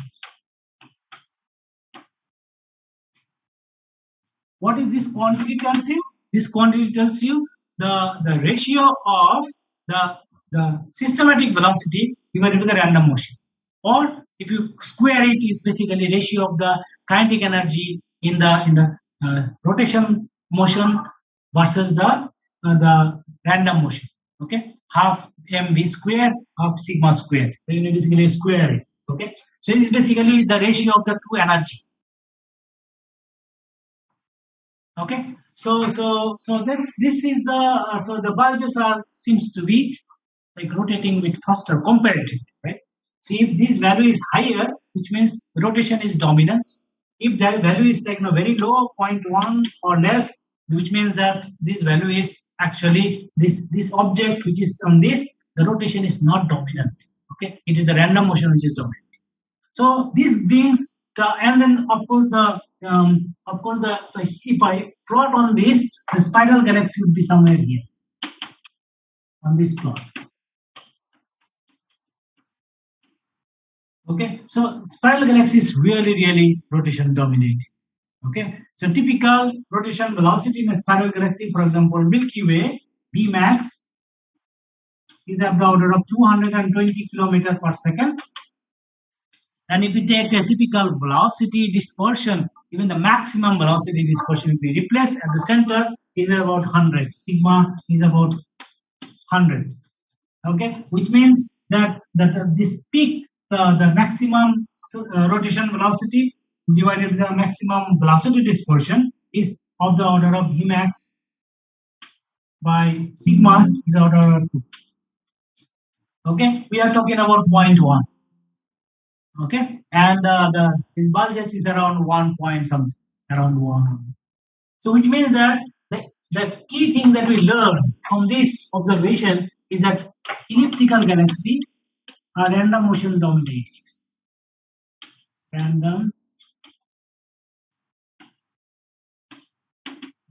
What is this quantity tells you? This quantity tells you the ratio of the systematic velocity divided by the random motion. Or if you square it, is basically ratio of the kinetic energy in the rotation motion versus the random motion. Okay, half mv squared, half sigma squared. Then you basically square it. Okay, so it is basically the ratio of the two energy. Okay, so this is the so the bulges are seems to be like rotating with faster comparatively, right? So if this value is higher, which means rotation is dominant. If that value is like very low, 0.1 or less, which means that this value is actually this object which is on this, the rotation is not dominant. Okay, it is the random motion which is dominant. So this brings and then of course if I plot on this, the spiral galaxy would be somewhere here on this plot. Okay, so spiral galaxy is really rotation dominated. Okay, so typical rotation velocity in a spiral galaxy, for example, Milky Way, Vmax is of the order of 220 km per second. And if we take a typical velocity dispersion, even the maximum velocity dispersion will be replaced at the center is about 100. Sigma is about 100. Okay, which means that this peak, the maximum rotation velocity divided by the maximum velocity dispersion is of the order of Vmax by sigma is order of 2. Okay, we are talking about point 1. Okay, and the his bulges is around 1 point something, around 1. So which means that the key thing that we learn from this observation is that elliptical galaxy are random motion dominated. Random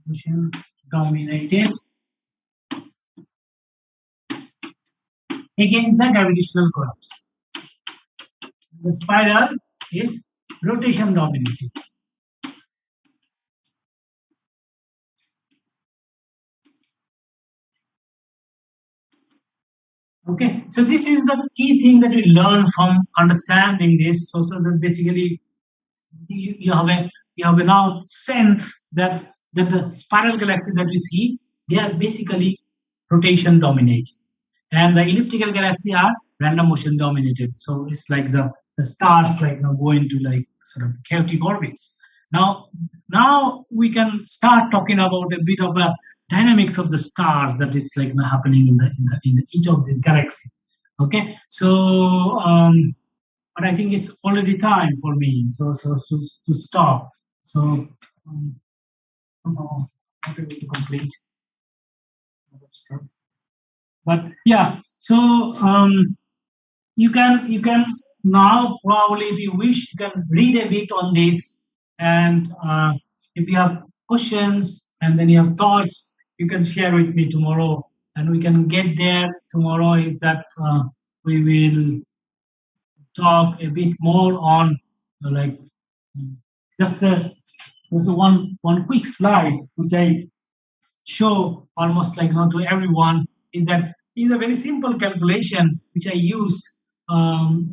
motion dominated against the gravitational collapse. The spiral is rotation dominated. Okay, so this is the key thing that we learn from understanding this. So that basically you have a now sense that the spiral galaxy that we see, they are basically rotation dominated, and the elliptical galaxy are random motion dominated. So it's like the stars like go into like sort of chaotic orbits. Now we can start talking about a bit of a dynamics of the stars that is like happening in each of these galaxies. Okay, so but I think it's already time for me so to stop. So not able to complete. But yeah, so you can now probably if you wish you can read a bit on this, and if you have questions and then you have thoughts you can share with me tomorrow, and we can get there tomorrow. Is that we will talk a bit more on like just a just a one quick slide which I show almost like to everyone, is that is a very simple calculation which I use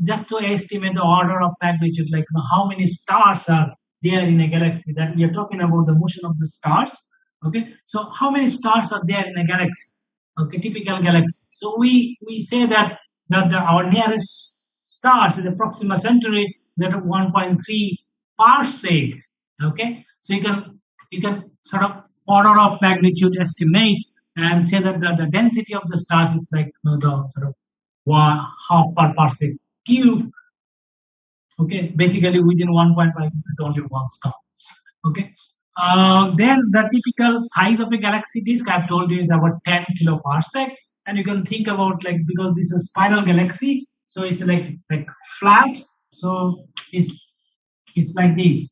just to estimate the order of magnitude, like how many stars are there in a galaxy. That we are talking about the motion of the stars. Okay, so how many stars are there in a galaxy? Okay, typical galaxy. So we say that our nearest stars is the Proxima Centauri that are 1.3 parsec. Okay, so you can sort of order of magnitude estimate and say that the density of the stars is like the sort of half per parsec cube. Okay, basically within 1.5 is only one star. Okay, then the typical size of a galaxy disk I've told you is about 10 kiloparsec, and you can think about like because this is a spiral galaxy, so it's like flat, so it's like this.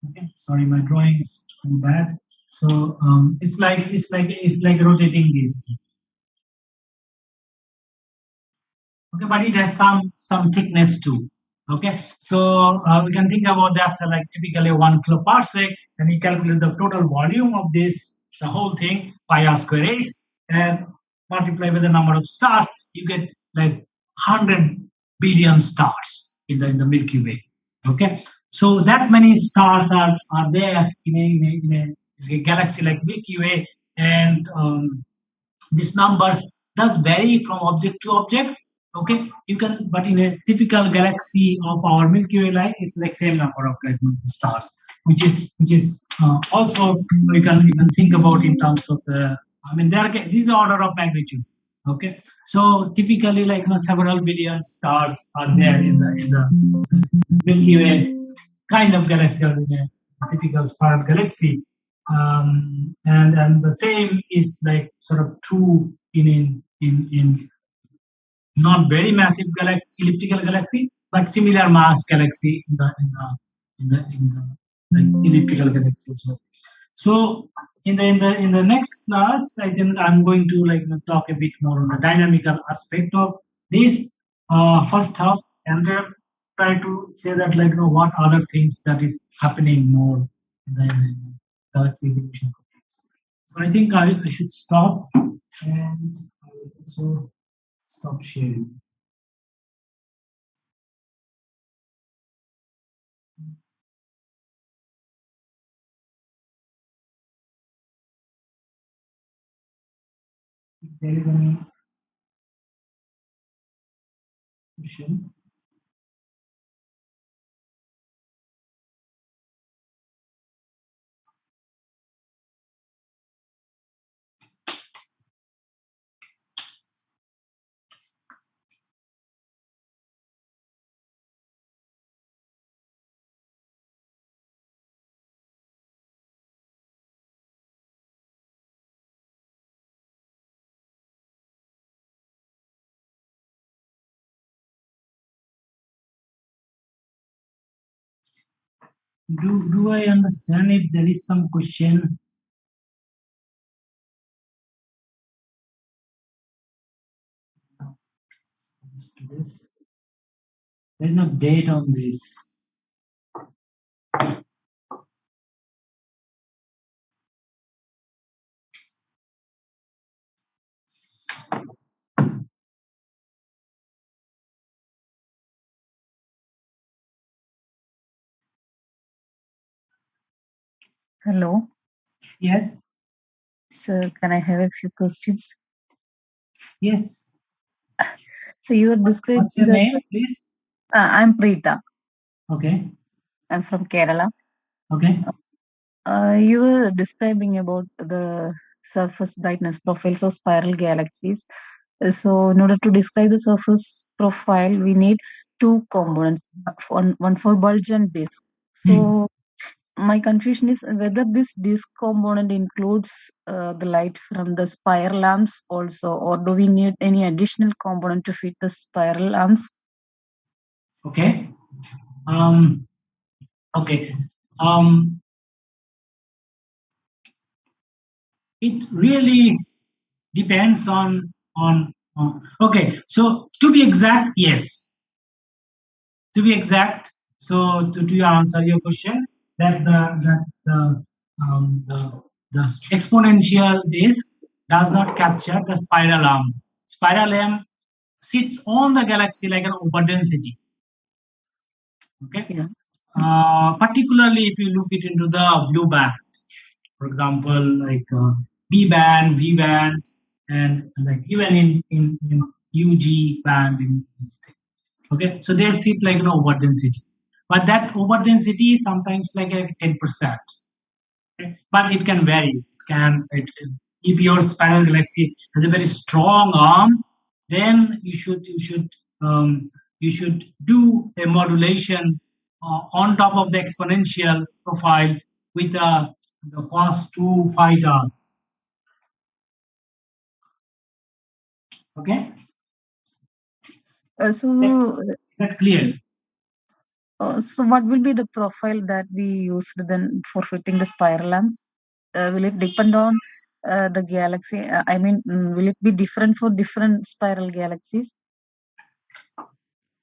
Okay, sorry, my drawing is too bad. So it's like rotating this. Okay, but it has some thickness too. Okay, so we can think about that. So like typically 1 kiloparsec, and we calculate the total volume of this, the whole thing, pi r square s, and multiply with the number of stars, you get like 100 billion stars in the Milky Way. Okay, so that many stars are there in a galaxy like Milky Way, and these numbers does vary from object to object. Okay, you can, but in a typical galaxy of our Milky Way line, it's like same number of like stars, which is also you can think about in terms of the. I mean, there are these are order of magnitude. Okay, so typically like several billion stars are there in the Milky Way kind of galaxy, or in a typical spiral galaxy. And the same is like sort of true in not very massive elliptical galaxy, but similar mass galaxy in the like elliptical galaxy as well. So in the next class, I think I'm going to like talk a bit more on the dynamical aspect of this first half, and then try to say that like what other things that is happening more in the galaxy evolution context. So I think I should stop, and I will also stop sharing. there is any question. Do I understand if there is some question? This. There's no date on this. Hello, Yes. sir. Can I have a few questions? Yes. So you were describing What's your that. name, please? I'm Preeta. Okay. I'm from Kerala. Okay. You were describing about the surface brightness profiles of spiral galaxies. So in order to describe the surface profile, we need two components, one for bulge and disk. Hmm. So my confusion is whether this disk component includes the light from the spiral arms also, or do we need any additional component to fit the spiral arms? Okay. Um. Okay. Um. It really depends on. Okay. So to be exact, yes. To be exact, so to answer your question, that the exponential disk does not capture the spiral arm. Spiral arm sits on the galaxy like an over density. Okay. Yeah. Particularly if you look it into the blue band, for example, like B band, V band, and like even in UG band in this thing. Okay, so they sit like over density, but that over density is sometimes like a 10%. Okay? But it can vary. If your spiral galaxy has a very strong arm, then um, you should do a modulation on top of the exponential profile with the cos 2 phi term. Okay, Uh, that, so, that's clear. so what will be the profile that we used then for fitting the spiral arms? Will it depend on the galaxy? I mean, will it be different for different spiral galaxies?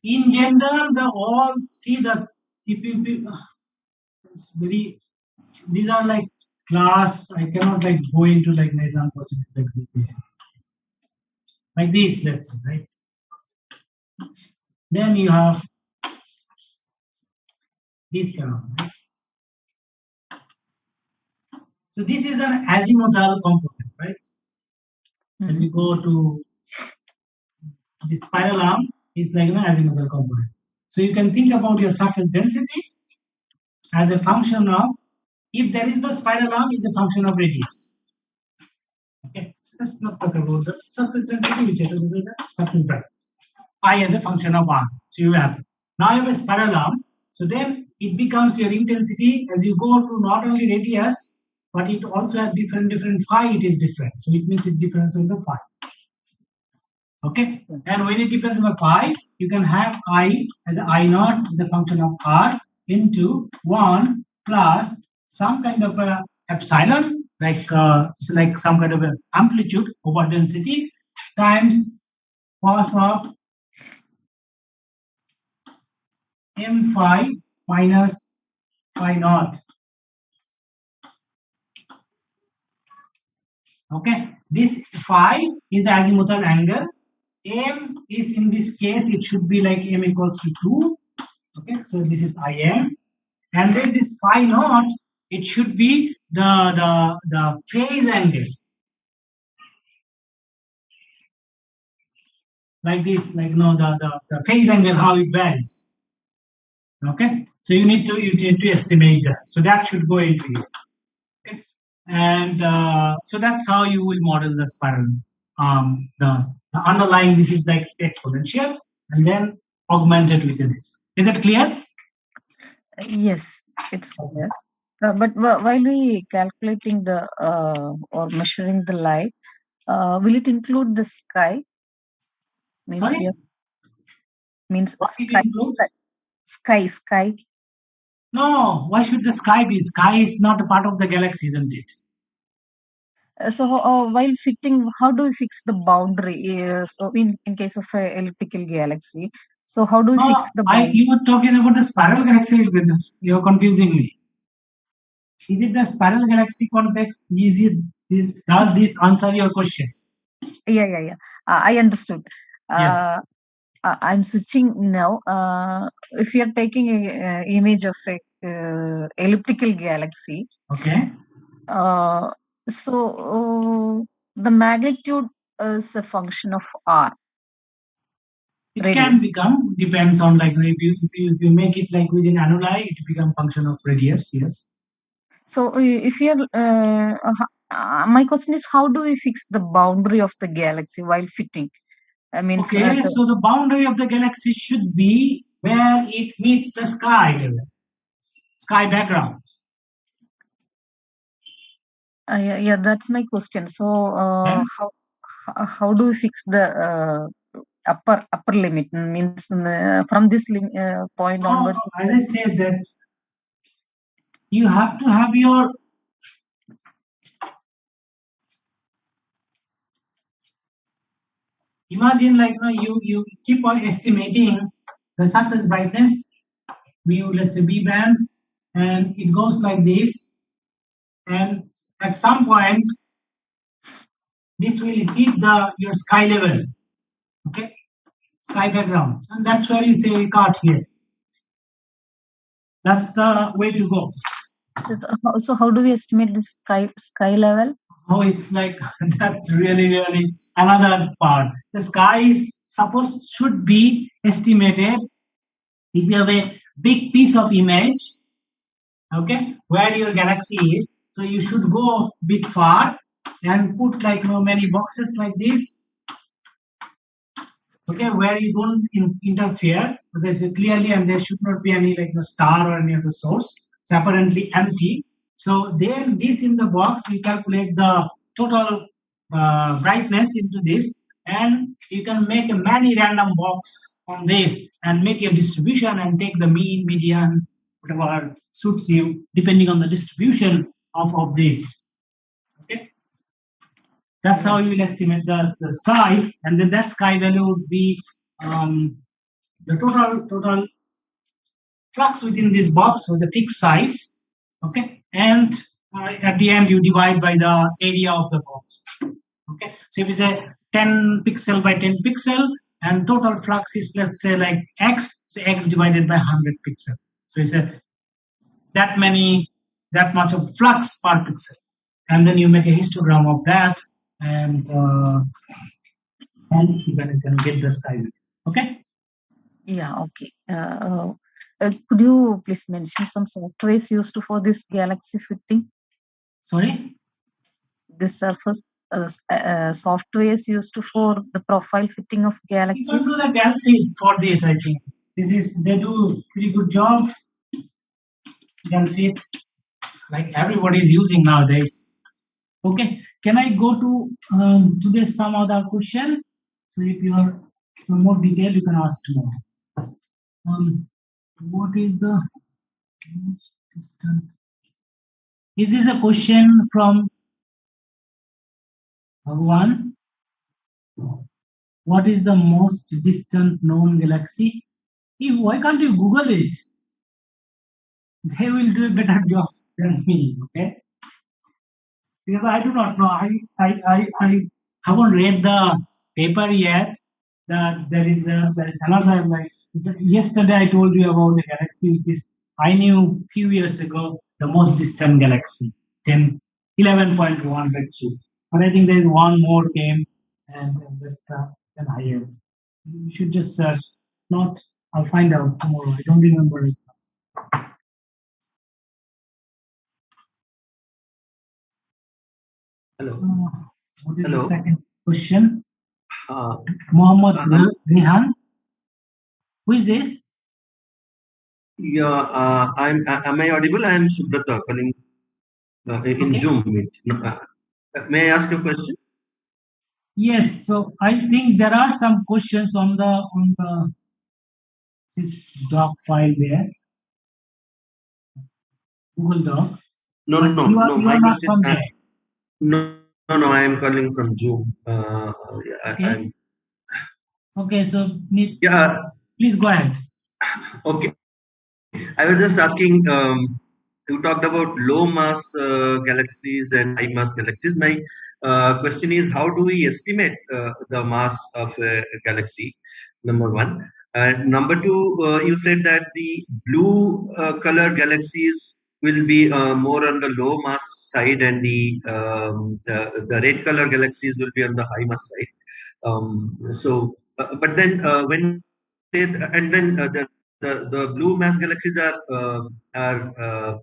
In general, the all see the if it's very these are like class. I cannot like go into like an example like this. Let's say right. Then you have this kind of right? So this is an azimuthal component, right? When Mhm. we go to the spiral arm, is like an azimuthal component. So you can think about your surface density as a function of if there is no spiral arm, is a function of radius. Okay, so let's not talk about the surface density, which is the surface brightness. I as a function of R. So you have now you have a spiral arm. So then it becomes your intensity as you go to not only radius, but it also has different phi. It is different. So it means it depends on the phi. Okay, and when it depends on the phi, you can have I as I naught is a function of R into 1 plus some kind of a epsilon, like it's like some kind of a amplitude over density times cos of m phi minus phi naught. Okay, this phi is the azimuthal angle. M is in this case it should be like m equals to 2. Okay, so this is Im, and then this phi naught it should be the phase angle. like this, like the phase angle, how it varies. Okay, so you need to estimate that. So that should go into it. Okay, and so that's how you will model the spiral. The underlying this is like exponential, and then augmented with this. Is that clear? Yes, it's clear. But while we calculating the or measuring the light, will it include the sky? Means Sorry, yeah, means what it includes? sky. No, why should the sky be? Sky is not a part of the galaxy, isn't it? So while fitting, how do we fix the boundary? So in case of a elliptical galaxy, so how do we No, fix the I bound? you were talking about the spiral galaxy. You're confusing me. Is it the spiral galaxy context? Does this answer your question? Yeah. I understood. Yes. Uh, I'm switching now. If you're taking a image of a elliptical galaxy, Okay. uh, so the magnitude is a function of r It can radius. become depends on like if you make it like within annuli, it become function of radius. Yes. So if you're my question is, how do we fix the boundary of the galaxy while fitting? I mean, Okay. So the boundary of the galaxy should be where it meets the sky background. yeah, that's my question. So Then how do we fix the upper limit? Means from this point no, onwards. as I said that you have to have your imagine like you keep on estimating the surface brightness mu, let's say b band, and it goes like this, and at some point this will hit the your sky level. Okay, sky background, and that's where you say we cut here. That's the way to go. So how do we estimate the sky level? Oh, it's like that's really another part. The sky is supposed should be estimated if you have a big piece of image, okay, where your galaxy is. So you should go a bit far and put like many boxes like this, okay, where you don't interfere. So there's a clearly, and there should not be any like star or any other source. It's apparently empty. So then this in the box, you calculate the total brightness into this, and you can make a many random box on this and make a distribution and take the mean, median, whatever suits you, depending on the distribution of this. Okay. That's Yeah. how you will estimate the sky, and then that sky value would be um, the total flux within this box with the fixed size. Okay, and at the end you divide by the area of the box. Okay, so if it's a 10 pixel by 10 pixel, and total flux is let's say like x, so x divided by 100 pixel. So it's a that much of flux per pixel, and then you make a histogram of that, and you can get the style. Okay. Yeah, okay. Could you please mention some softwares used for this galaxy fitting? Sorry. This surface softwares used for the profile fitting of You can galaxies? do the Galaxy for this. I think they do pretty good job. You can see it like everybody is using nowadays. Okay. Can I go to this some other question? So if you are more detail, you can ask more. What is the most distant? Is this a question from Bhagwan? What is the most distant known galaxy? Why can't you Google it? They will do a better job than me. Okay, because I do not know. I haven't read the paper yet. That there is another like yesterday I told you about the galaxy which is I knew few years ago the most distant galaxy 10 11.1 redshift. But I think there is one more came and just then higher. You should just search. Not, I'll find out tomorrow. I don't remember it. Hello. What is the Hello. second question? Uh, Mohammed uh, Rehan. Who is this? yeah, am I audible? I am Subrata calling in Okay. Zoom meet. No, may I ask a question? Yes. So I think there are some questions on the this doc file there, Google Doc. No, But no, no. you My are not question. from there. No. I am calling from Zoom. Okay. Okay. So Yeah. please go ahead. Okay. I was just asking. You talked about low mass galaxies and high mass galaxies. My question is, how do we estimate the mass of a galaxy? Number one. And number two, you said that the blue color galaxies will be more on the low mass side, and the red color galaxies will be on the high mass side. But then when they and then the blue mass galaxies are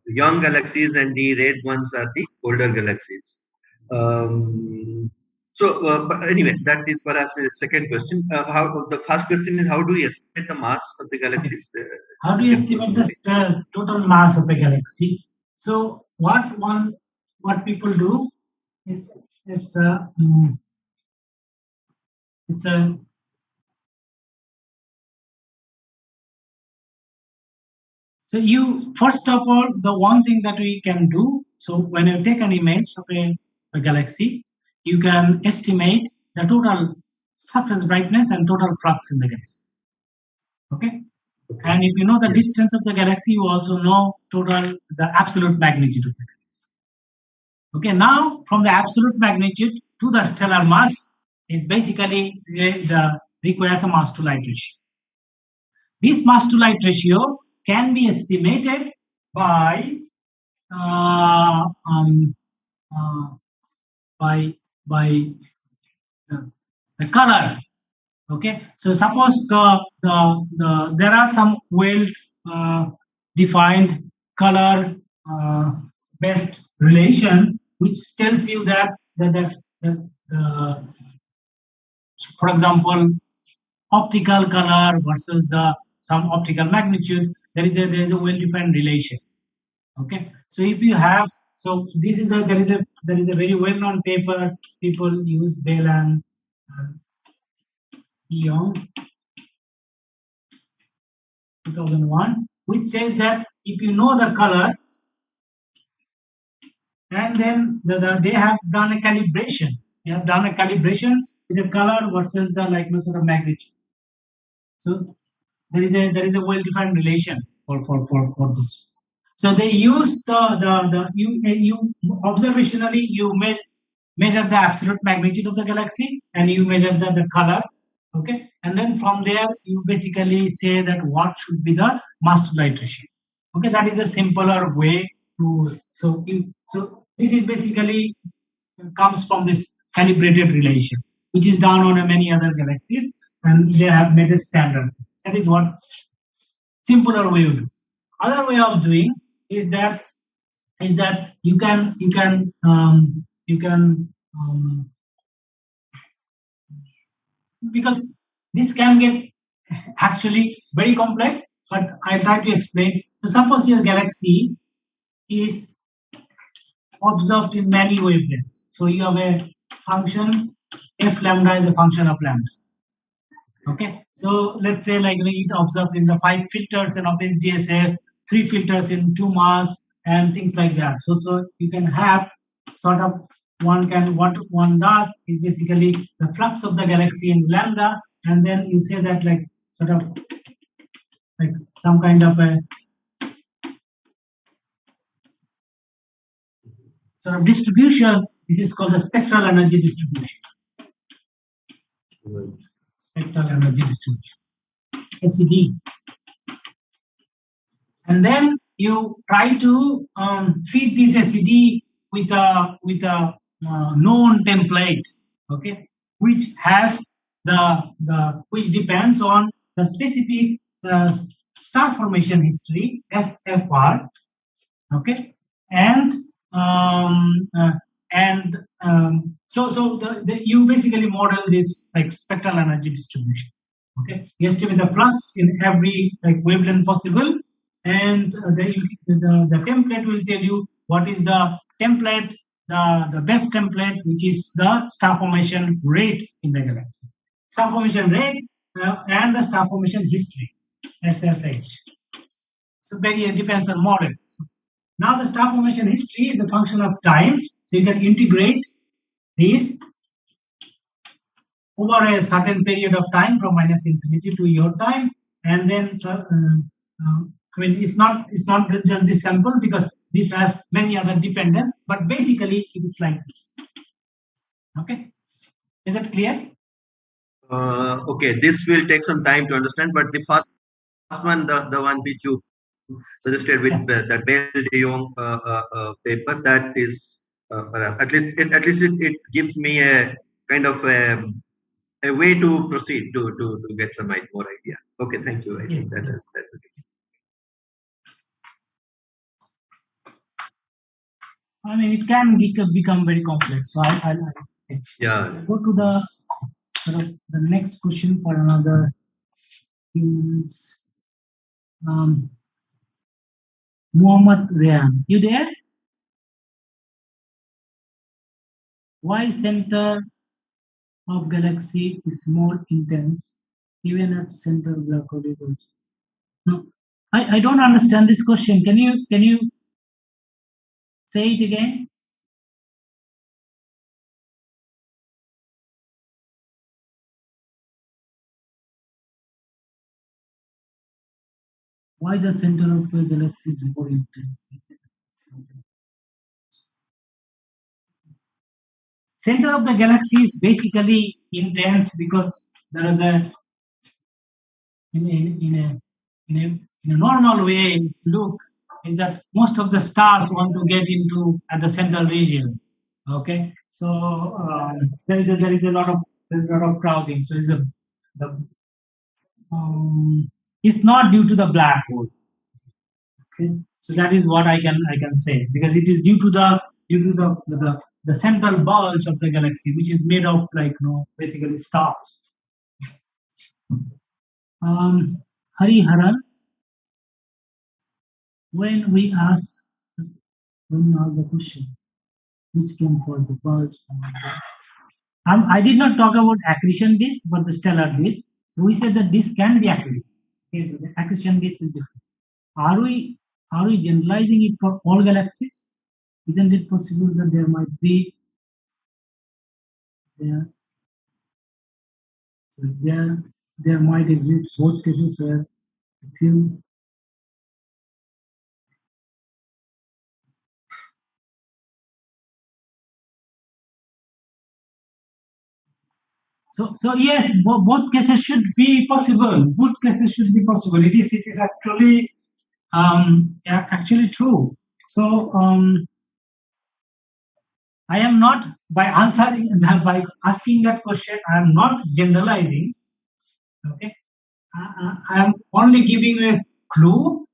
young galaxies, and the red ones are the older galaxies. But anyway, that is perhaps a second question. How the first question is, how do we estimate the mass of the galaxies? How do you Second estimate question, the sorry. total mass of a galaxy? So what people do is it's a so you first of all the one thing that we can do. So when you take an image of a galaxy, you can estimate the total surface brightness and total flux in the galaxy. Okay. Okay. And if you know the Yes. distance of the galaxy, you also know the absolute magnitude of the galaxy. Okay, now from the absolute magnitude to the stellar mass is basically the requires a mass to light ratio. This mass to light ratio can be estimated by uh, um, uh, by the color. Okay, so suppose there are some well defined color based relation which tells you that for example optical color versus the some optical magnitude, there is a well defined relation. Okay, so if you have, so this is a there is a very well known paper people use, Bell and Young, 2001, which says that if you know the color, and then they have done a calibration. They have done a calibration with the color versus the likeness of the magnitude. So there is a well defined relation for this. So they use you observationally you measure the absolute magnitude of the galaxy, and you measure the color. Okay, and then from there you basically say that what should be the mass to light ratio. Okay, that is a simpler way to, so this is basically comes from this calibrated relation, which is done on many other galaxies, and they have made a standard. That is what simpler way of doing. Other way of doing is that you can because this can get actually very complex, but I'll try to explain. So suppose your galaxy is observed in many wavelengths. So you have a function f lambda is a function of lambda. Okay, so let's say like it observed in the 5 filters and of SDSS, 3 filters in 2 mass, and things like that. So you can have sort of what one does is basically the flux of the galaxy in lambda, and then you say that like sort of like some kind of a sort of distribution. This is called the spectral energy distribution. Right. Spectral energy distribution, SED. And then you try to feed this SED with a known template, okay, which has which depends on the specific star formation history SFR. Okay, and um, uh, you basically model this like spectral energy distribution. Okay, you estimate the flux in every like wavelength possible, and the template will tell you what is the template, the best template, which is the star formation rate in the galaxy, star formation rate, and the star formation history, SFH. So very it depends on model. So now the star formation history is a function of time, so you can integrate this over a certain period of time from minus infinity to your time, and then I mean it's not just this sample because this has many other dependents, but basically it is like this. Okay, is that clear? Okay, this will take some time to understand, but the first one, the one which you suggested with the Bell de Jong paper, that is at least it gives me a kind of a way to proceed to get some more idea. Okay, thank you. I think that is that. I mean, it can become very complex. So I'll go to the next question for another few minutes. Muhammad Rayan, you there? Why center of galaxy is more intense even at center black hole is also? No, I don't understand this question. Can you say it again? Why the center of the galaxy is more intense? Center of the galaxy is basically intense because there is a in a normal way look is that most of the stars want to get into at the central region. Okay, so there is a lot of crowding. So the it's not due to the black hole. Okay, so that is what I can say because it is due to the central bulge of the galaxy, which is made of like basically stars. Hari Haran, when we ask the question, which came for the bulge? I did not talk about accretion disk, but the stellar disk. We said that disk can be accreted. Okay, the accretion disk is different. Are we generalizing it for all galaxies? Isn't it possible that there might be there might exist both cases where a few so yes, both cases should be possible. Both cases should be possible. It is actually true. So I am not by answering by asking that question. I am not generalizing. Okay, I am only giving a clue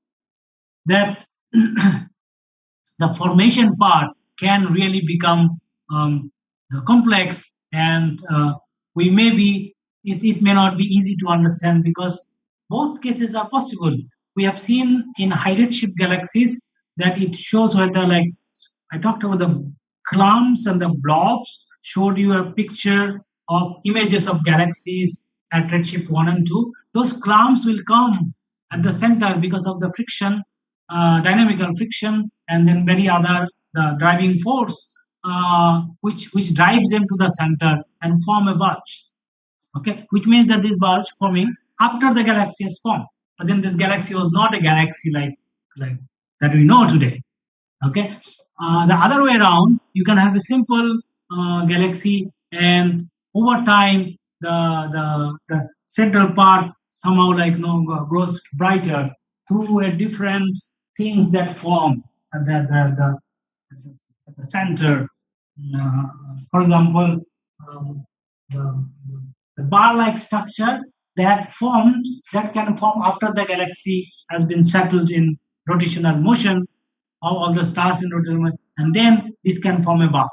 that the formation part can really become the complex, and we may be it may not be easy to understand because both cases are possible. We have seen in high redshift galaxies that it shows whether like I talked about the clumps and the blobs, showed you a picture of images of galaxies at redshift 1 and 2. Those clumps will come at the center because of the friction, dynamical friction, and then many other the driving force which drives them to the center and form a bulge. Okay, which means that this bulge forming after the galaxy is formed. But then this galaxy was not a galaxy like that we know today. Okay, the other way around, you can have a simple galaxy, and over time the central part somehow grows brighter through a different things that form at the center. For example, the the bar-like structure that can form after the galaxy has been settled in rotational motion, all the stars in rotational motion, and then this can form a bar.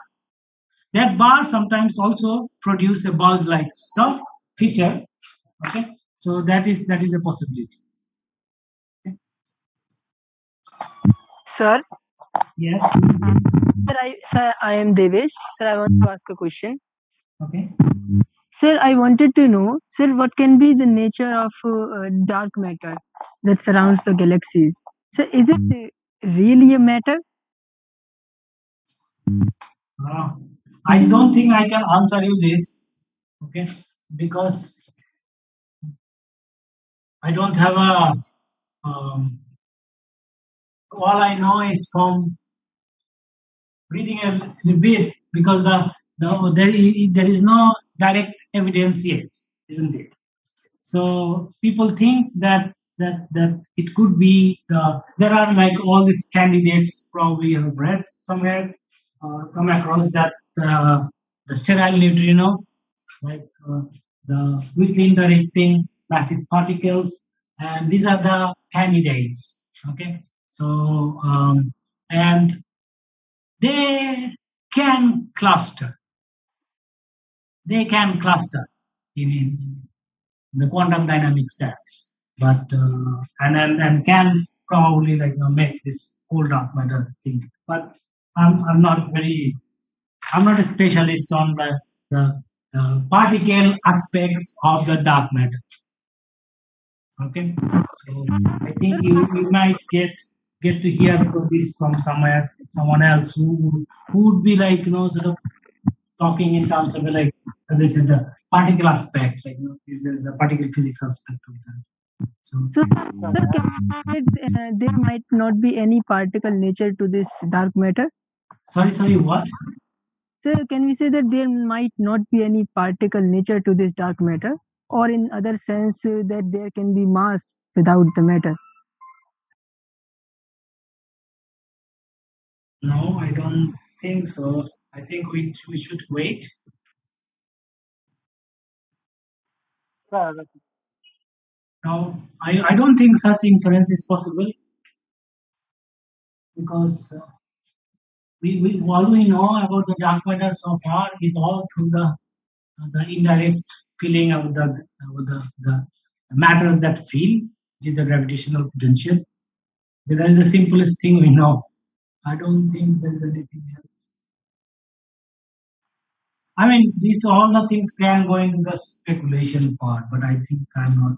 That bar sometimes also produce a bulge-like stuff feature. Okay, so that is a possibility. Okay. Sir, Yes. sir, I am Devesh. Sir, I want to ask a question. Okay. Sir, I wanted to know, sir, what can be the nature of dark matter that surrounds the galaxies? Sir, is it really a matter? I don't think I can answer you this, okay, because I don't have a. All I know is from reading a bit, because there is no direct evidence yet, isn't it? So people think that it could be there are like all these candidates, probably you have read somewhere, come across that the sterile neutrino, like the weakly interacting massive particles, and these are the candidates. Okay, so and they can cluster. They can cluster in the quantum dynamic sense, but and can probably like make this whole dark matter thing. But I'm not very, I'm not a specialist on the particle aspect of the dark matter. Okay, so I think you might get to hear this from someone else who would be like sort of talking in terms of like, as I said, the particle aspect, like this is the particle physics aspect of that. So, So, sir, there might not be any particle nature to this dark matter? sorry, what? Sir, can we say that there might not be any particle nature to this dark matter? Or in other sense, that there can be mass without the matter? No, I don't think so. I think we should wait. No, I don't think such inference is possible, because we all we know about the dark matter so far is all through the indirect feeling of the matters that feel, which is the gravitational potential. That is the simplest thing we know. I don't think there's anything else. I mean, these all the things can go into the speculation part, but I think I'm not.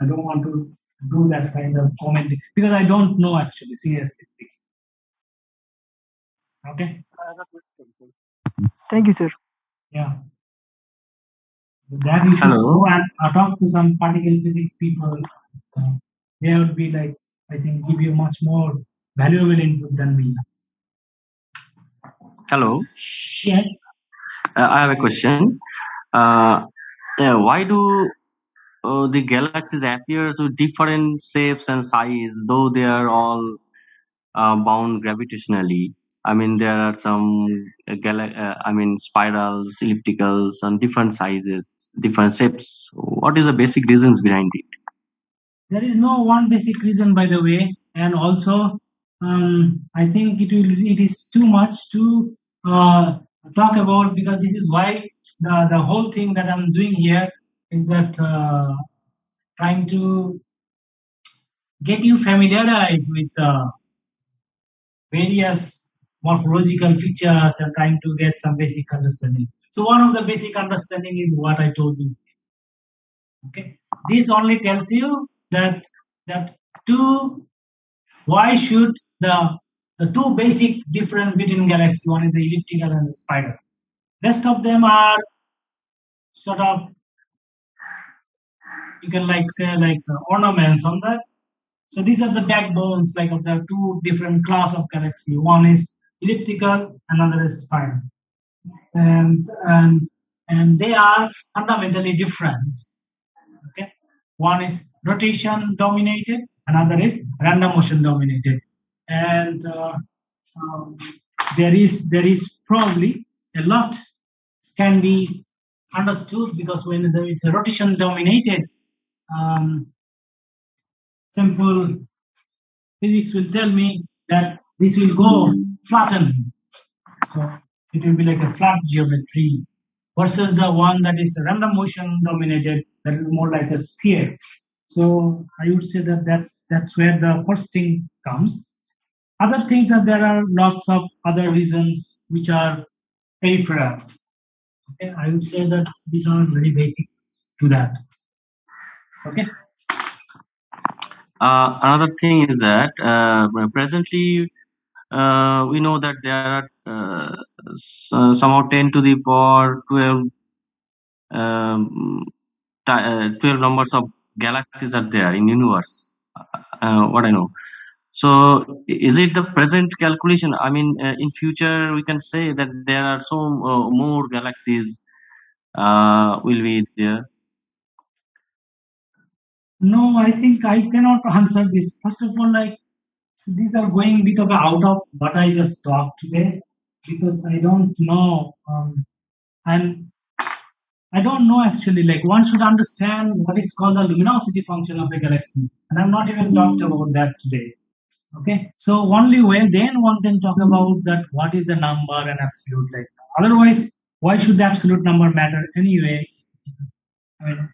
I don't want to do that kind of comment because I don't know actually, seriously speaking. Okay. Thank you, sir. Yeah. With that you should Hello. go and talk to some particle physics people. Uh, they would be like, I think, give you much more valuable input than me. Hello. Yes. I have a question. Why do the galaxies appear with different shapes and size, though they are all bound gravitationally? I mean, there are some spirals, ellipticals, and different sizes, different shapes. What is the basic reasons behind it? There is no one basic reason, by the way, and also I think it is too much to talk about, because this is why the whole thing that I'm doing here is that trying to get you familiarized with various morphological features and trying to get some basic understanding. So one of the basic understanding is what I told you. Okay, this only tells you that two, why should the two basic difference between galaxy, one is the elliptical and the spiral. Rest of them are sort of, you can like say like ornaments on that. So these are the backbones like of the two different class of galaxy. One is elliptical, another is spiral, and they are fundamentally different. Okay, one is rotation dominated, another is random motion dominated, and um, there is probably a lot can be understood, because when it's a rotation dominated, simple physics will tell me that this will go flatten. So it will be like a flat geometry versus the one that is random motion dominated, that will be more like a sphere. So I would say that's where the first thing comes. Other things are, there are lots of other reasons which are peripheral. Okay, I would say that these are very basic to that. Okay. Another thing is that presently we know that there are somehow 10 to the power 12 12 numbers of galaxies are there in universe, what I know. So is it the present calculation? I mean, in future we can say that there are so more galaxies will be there. No, I think I cannot answer this. First of all, like, so these are going a bit of out of what I just talked today, because I don't know, and I don't know actually. Like, one should understand what is called the luminosity function of the galaxy, and I'm not even talked about that today. Okay, so only when then one can talk about that what is the number and absolute, like. Otherwise, why should the absolute number matter anyway? I mean,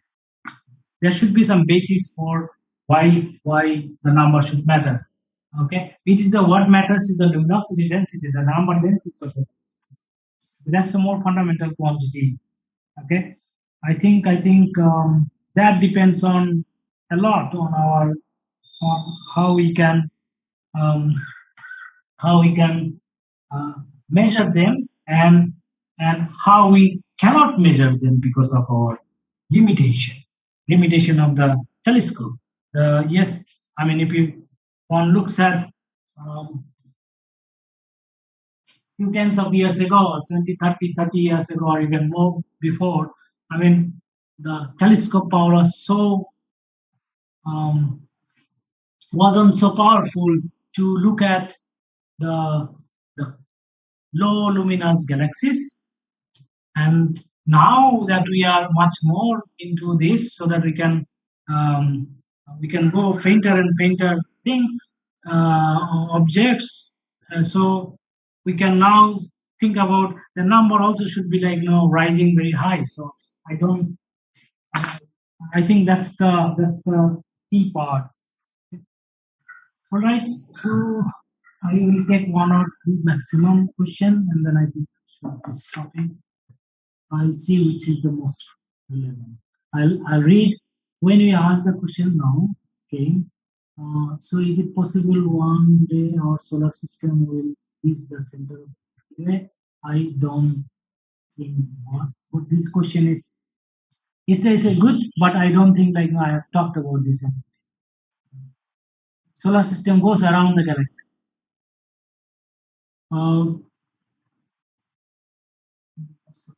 there should be some basis for why the number should matter. Okay, it is the what matters is the luminosity density, the number density of the, that's the more fundamental quantity. Okay, I think that depends on a lot on our, on how we can, um, how we can measure them, and how we cannot measure them because of our limitation of the telescope. Yes, I mean, if you one looks at, um, few tens of years ago, 20, 30, 30 years ago, or even more before, I mean, the telescope power was so, um, wasn't so powerful to look at the low luminous galaxies. And now that we are much more into this, so that um, we can go fainter and fainter thing, objects. So we can now think about the number also should be like, rising very high. So I don't. I think that's the key part. All right. So I will take one or two maximum question, and then I think stopping. I'll see which is the most relevant. I'll read when we ask the question now. Okay. So is it possible one day our solar system will reach the center of the Milky Way? I don't think what this question is. It's a good, but I don't think like I have talked about this. Solar system goes around the galaxy. Uh,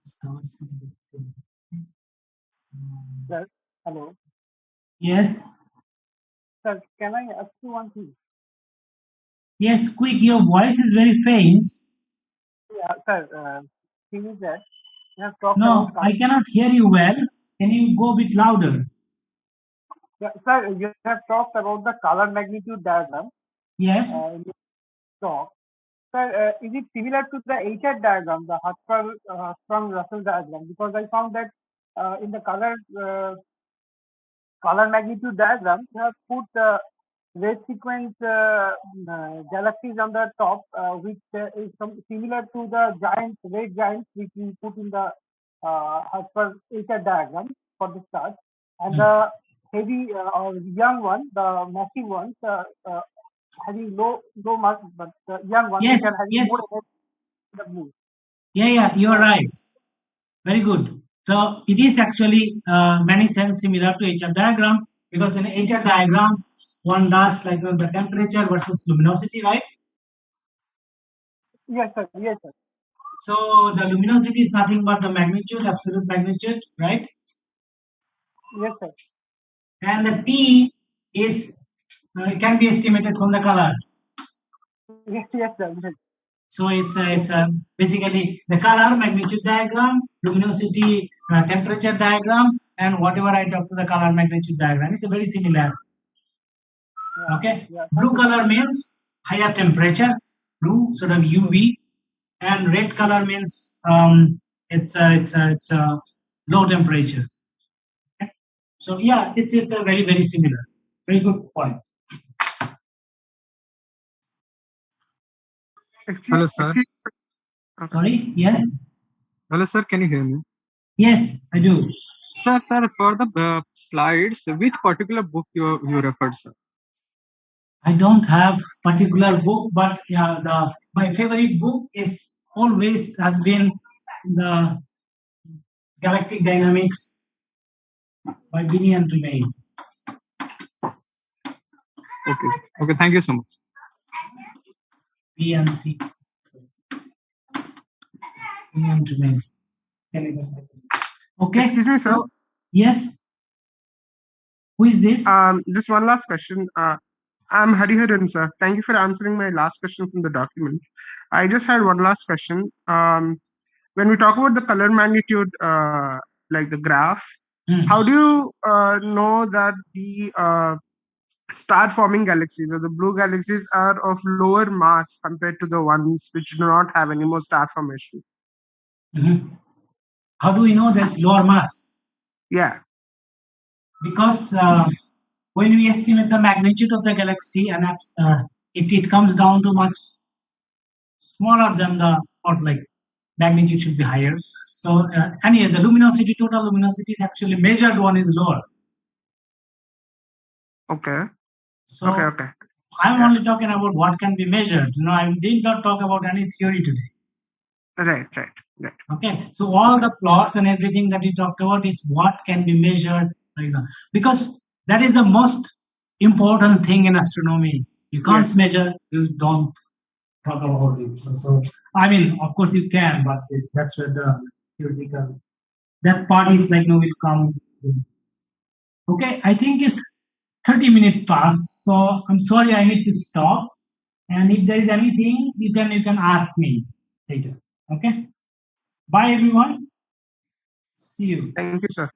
stars. Sir, hello. Yes. Sir, can I ask you one thing? Yes, quick. Your voice is very faint. Yeah, sir, thing is that you have talked No, about. I cannot hear you well. Can you go a bit louder? Yeah, sir, you have talked about the color magnitude diagram Yes. in this talk. Sir, is it similar to the HR diagram, the Hertzsprung-Russell diagram? Because I found that in the color magnitude diagram, you have put the red sequence galaxies on the top, which is similar to the giant red giants which we put in the as per HR diagram for the stars, and the heavy or young one, the massive ones, having low mass, but the young ones Yes, which are having yes. more energy in the blue. Yeah, you are So, right. Very good. So it is actually many sense similar to HR diagram, because in HR diagram one does like the temperature versus luminosity, right? yes, sir. Yes, sir. So the luminosity is nothing but the magnitude, absolute magnitude, right? Yes, sir. And the T is can be estimated from the color. Yes, yes, sir. So it's basically the color magnitude diagram, luminosity temperature diagram, and whatever I talk to the color magnitude diagram. It's a very similar. Okay, blue color means higher temperature, blue sort of UV, and red color means it's a low temperature. Okay? So yeah, it's a very similar. Very good point. Hello, sir. Sorry. Yes. Hello, sir. Can you hear me? Yes, I do. Sir, for the slides, which particular book you referred, sir? I don't have particular book, but yeah, my favorite book is always has been the Galactic Dynamics by Billy and Remain. Okay. Thank you so much. B and C. B and Remain. Okay. Excuse me, sir. So, yes. Who is this? Just one last question. I'm Hariharan, sir. Thank you for answering my last question from the document. I just had one last question. When we talk about the color magnitude, like the graph, how do you know that the star-forming galaxies or the blue galaxies are of lower mass compared to the ones which do not have any more star formation? How do we know there's lower mass? Yeah. Because when we estimate the magnitude of the galaxy, and it comes down to much smaller than the, or like magnitude should be higher. So anyway, the luminosity, total luminosity is actually measured one is lower. Okay. So okay. I'm only talking about what can be measured. I did not talk about any theory today. Right. Okay, so all the plots and everything that we talked about is what can be measured like that, because that is the most important thing in astronomy. You can't measure, you don't talk about it. So I mean, of course you can, but that's where the theoretical that part is like will come. Okay, I think it's 30 minutes past, so I'm sorry I need to stop. And if there is anything, you can ask me later. Okay. Bye everyone. See you. Thank you, sir.